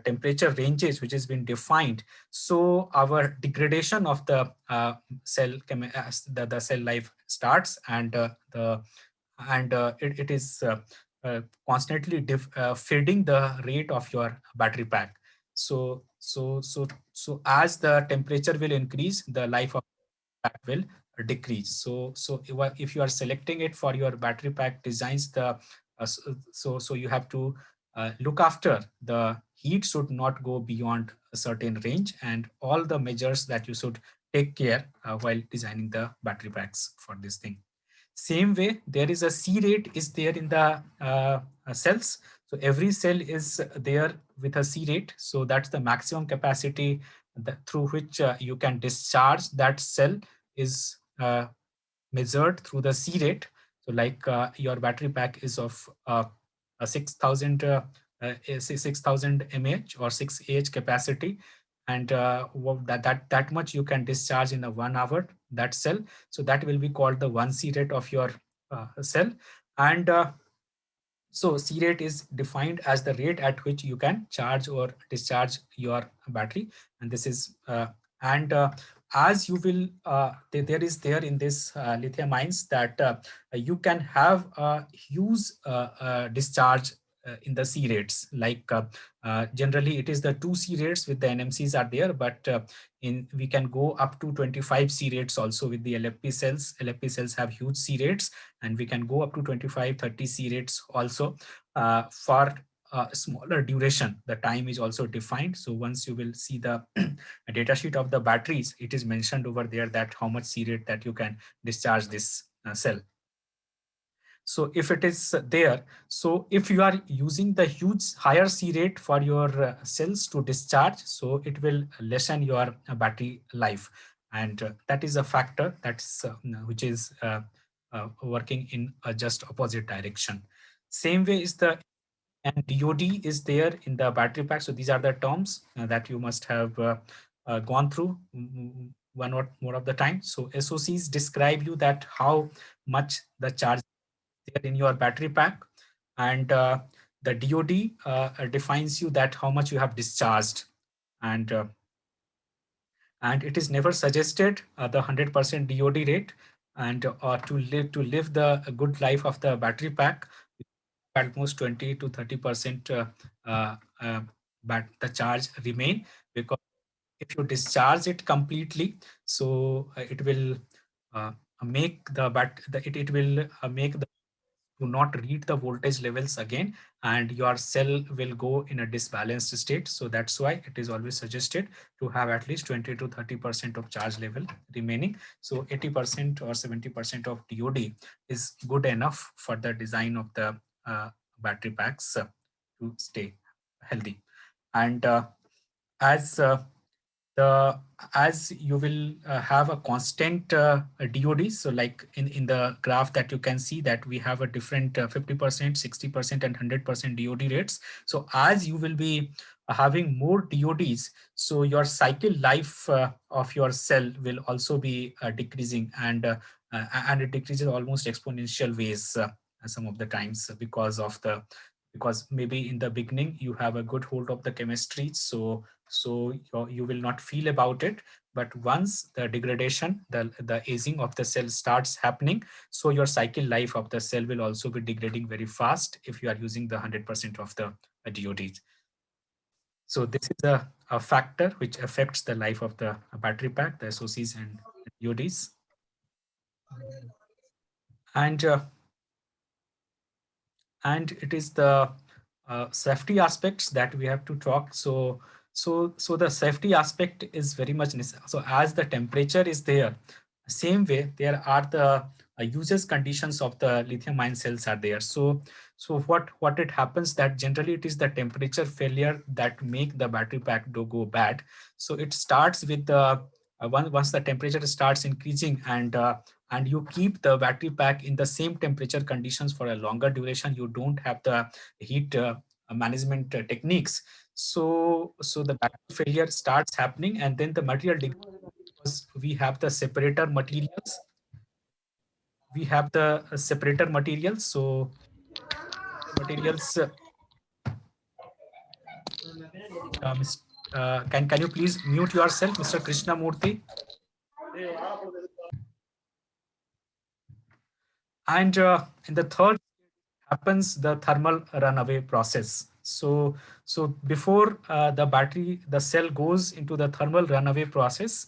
temperature ranges which has been defined, so our degradation of the the cell life starts, and it is constantly feeding the rate of your battery pack. So as the temperature will increase, the life of pack will decrease. So if you are selecting it for your battery pack designs, so you have to look after the heat should not go beyond a certain range, and all the measures that you should take care while designing the battery packs for this thing. Same way, there is a C rate is there in the cells. So every cell is there with a C rate. So that's the maximum capacity through which you can discharge that cell is measured through the C rate. So like your battery pack is of a 6,000 6,000 mAh or 6 Ah capacity, and that much you can discharge in a 1 hour that cell. So that will be called the 1C rate of your cell. And so C rate is defined as the rate at which you can charge or discharge your battery. And this is and as you will there is there in this lithium ions that you can have a huge discharge in the C rates. Like generally it is the 2 C rates with the NMCs are there, but in we can go up to 25 C rates also with the LFP cells. LFP cells have huge C rates, and we can go up to 25-30 C rates also for a smaller duration. The time is also defined. So once you will see the data sheet of the batteries, it is mentioned over there that how much C rate that you can discharge this cell. So if it is there, so if you are using the huge higher C rate for your cells to discharge, so it will lessen your battery life. And that is a factor that's which is working in a just opposite direction. Same way is the, and DOD is there in the battery pack. So these are the terms that you must have gone through one or more of the time. So SOCs describe you that how much the charge there in your battery pack, and the DOD defines you that how much you have discharged. And it is never suggested the 100% DOD rate, and to live the good life of the battery pack, almost 20 to 30% but the charge remain. Because if you discharge it completely, so it will make it will make the do not read the voltage levels again, and your cell will go in a disbalanced state. So that's why it is always suggested to have at least 20 to 30% of charge level remaining. So 80% or 70% of DOD is good enough for the design of the battery packs to stay healthy. And as the as you will have a constant DOD. So like in the graph that you can see that we have a different 50%, 60% and 100% DOD rates. So as you will be having more DODs, so your cycle life of your cell will also be decreasing, and it decreases almost exponential ways some of the times because of the because maybe in the beginning you have a good hold of the chemistry, so you will not feel about it. But once the degradation, the aging of the cell starts happening, so your cycle life of the cell will also be degrading very fast if you are using the 100% of the DODs. So this is a factor which affects the life of the battery pack, the SOCs and DODs. And it is the safety aspects that we have to talk. So the safety aspect is very much necessary. So as the temperature is there, same way there are the uses conditions of the lithium ion cells are there. So what it happens that generally it is the temperature failure that make the battery pack to go bad. So it starts with the once the temperature starts increasing, and you keep the battery pack in the same temperature conditions for a longer duration, you don't have the heat management techniques. So the battery failure starts happening, and then the material because we have the separator materials. We have the separator materials. So materials. Can you please mute yourself, Mr. Krishnamurthy? And in the third happens the thermal runaway process. So before the cell goes into the thermal runaway process,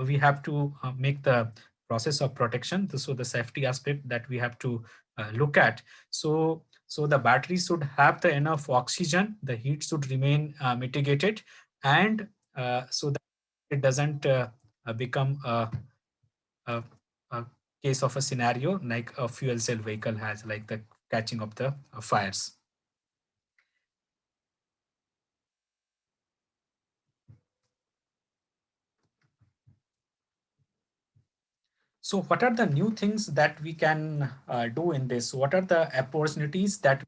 we have to make the process of protection. So the safety aspect that we have to look at. So the battery should have the enough oxygen, the heat should remain mitigated, and so that it doesn't become a, a case of a scenario like a fuel cell vehicle has, like the catching of the fires. So what are the new things that we can do in this? What are the opportunities that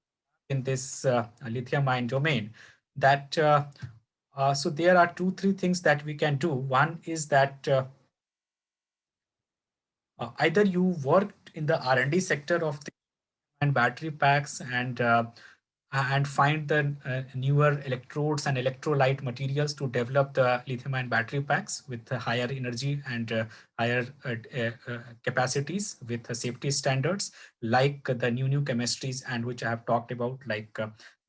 in this lithium ion domain? That so there are 2-3 things that we can do. One is that either you worked in the R&D sector of the and battery packs, and find the newer electrodes and electrolyte materials to develop the lithium ion battery packs with higher energy and higher capacities with safety standards, like the new chemistries, and which I have talked about, like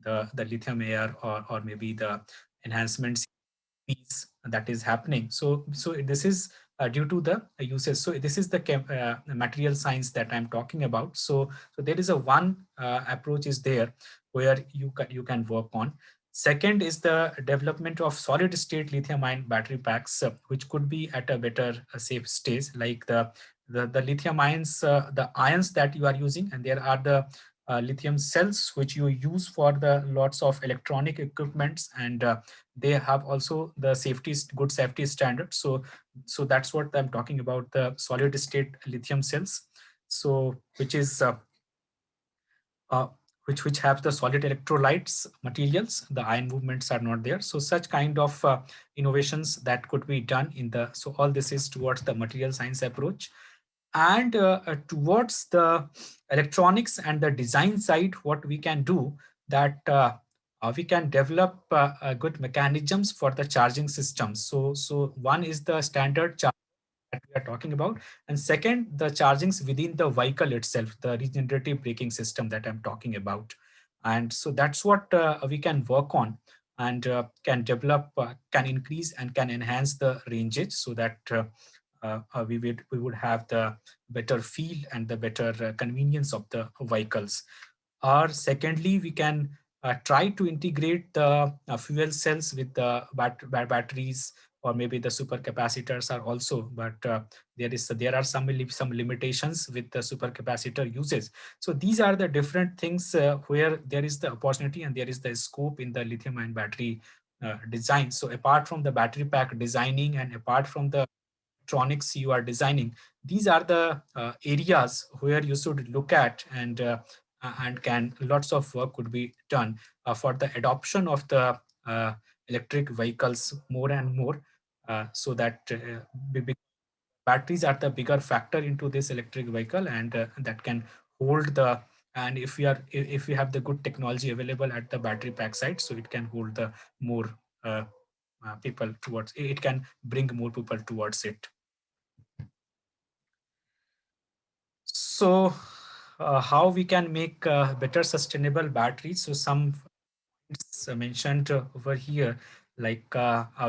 the lithium air, or maybe the enhancements piece that is happening. So this is due to the uses. So this is the material science that I'm talking about. So there is a one approach is there where you can work on. Second is the development of solid state lithium ion battery packs, which could be at a better safe stage, like the lithium ions, the ions that you are using, and there are the lithium cells which you use for the lots of electronic equipments, and they have also the good safety standards. So that's what I'm talking about, the solid state lithium cells. So which is uh, which have the solid electrolytes materials, the ion movements are not there. So such kind of innovations that could be done in the, so all this is towards the material science approach. And towards the electronics and the design side, what we can do, that we can develop good mechanisms for the charging systems. So one is the standard charge that we are talking about, and second, the chargings within the vehicle itself, the regenerative braking system that I'm talking about. And so that's what we can work on, and can develop, can increase and can enhance the ranges, so that we would have the better feel and the better convenience of the vehicles. Or secondly, we can try to integrate the fuel cells with the batteries, or maybe the supercapacitors are also, but there are some limitations with the supercapacitor uses. So these are the different things where there is the opportunity and there is the scope in the lithium ion battery design. So apart from the battery pack designing, and apart from the electronics you are designing, these are the areas where you should look at, and can lots of work could be done for the adoption of the electric vehicles more and more, so that batteries are the bigger factor into this electric vehicle, and that can hold the And if we have the good technology available at the battery pack side, so it can hold the more people towards it, can bring more people towards it. So how we can make better sustainable batteries? So some it's mentioned over here, like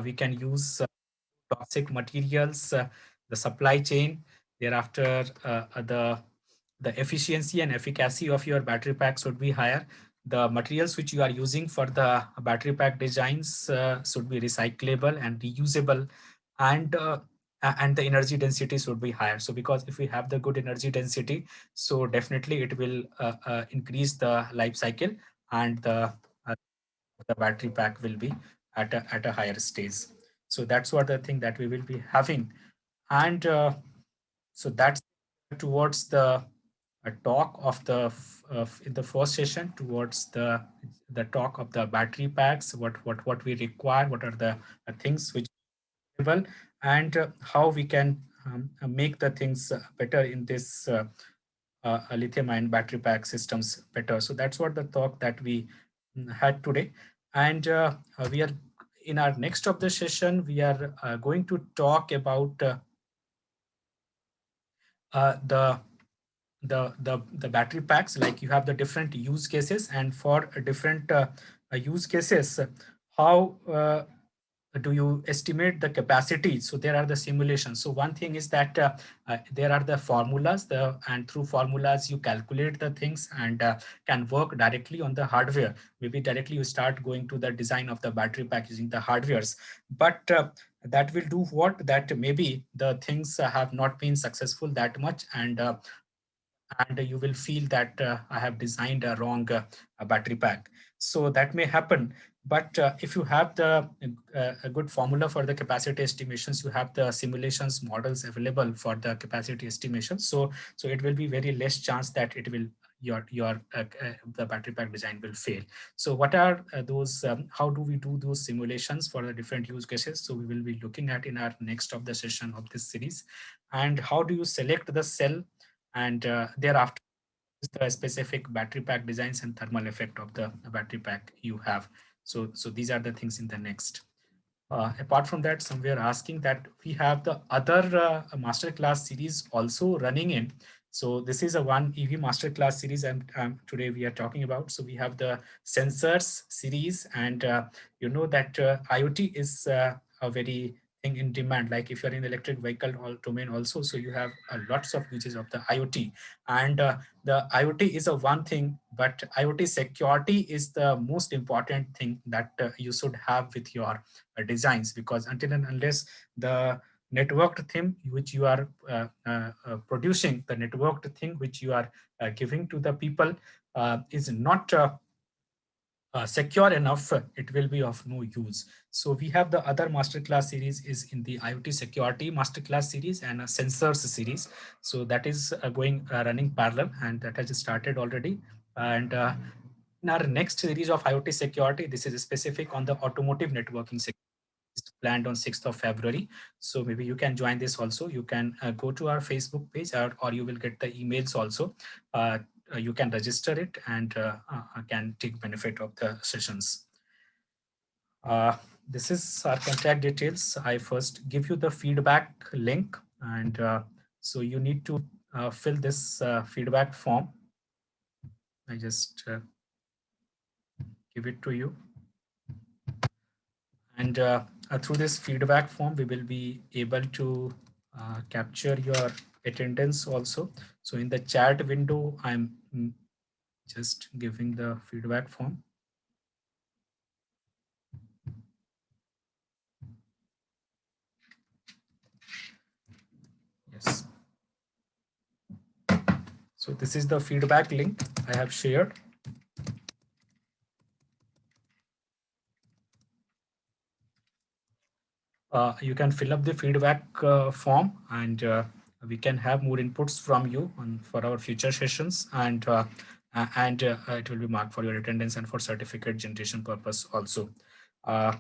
we can use toxic materials, the supply chain, thereafter the efficiency and efficacy of your battery packs should be higher. The materials which you are using for the battery pack designs should be recyclable and reusable, and and the energy density should be higher. So because if we have the good energy density, so definitely it will increase the life cycle, and the battery pack will be at a higher stage. So that's what the thing that we will be having. And so that's towards the talk of the in the first session, towards the talk of the battery packs, what we require, what are the things which are available, and how we can make the things better in this lithium ion battery pack systems better. So that's what the talk that we had today. And we are in our next of the session, we are going to talk about the the battery packs. Like you have the different use cases, and for different use cases, how do you estimate the capacity? So there are the simulations. So one thing is that there are the formulas, and through formulas you calculate the things, and can work directly on the hardware. Maybe directly you start going to the design of the battery pack using the hardwares, but that will do what? That maybe the things have not been successful that much, and you will feel that I have designed a wrong battery pack. So that may happen. But if you have the a good formula for the capacity estimations, you have the simulations models available for the capacity estimation. So it will be very less chance that it will your the battery pack design will fail. So what are those? How do we do those simulations for the different use cases? So we will be looking at in our next of the session of this series. And how do you select the cell, and thereafter the specific battery pack designs and thermal effect of the battery pack you have. So these are the things in the next. Apart from that, some were asking that we have the other masterclass series also running in. So this is a one EV masterclass series, and today we are talking about. So we have the sensors series, and you know that IoT is a very thing in demand. Like if you're in electric vehicle domain also, so you have lots of uses of the IoT, and the IoT is a one thing, but IoT security is the most important thing that you should have with your designs, because until and unless the networked thing which you are producing, the networked thing which you are giving to the people is not secure enough, it will be of no use. So we have the other masterclass series is in the IoT security masterclass series and a sensors series. So that is going running parallel, and that has started already. And in our next series of IoT security, this is specific on the automotive networking security, planned on 6th of February. So maybe you can join this also. You can go to our Facebook page, or you will get the emails also. You can register it, and can take benefit of the sessions. This is our contact details. I first give you the feedback link, and so you need to fill this feedback form. I just give it to you. And through this feedback form, we will be able to capture your attendance also. So in the chat window, I'm just giving the feedback form. Yes. So this is the feedback link I have shared. You can fill up the feedback form, and we can have more inputs from you for our future sessions, and it will be marked for your attendance and for certificate generation purpose also. Our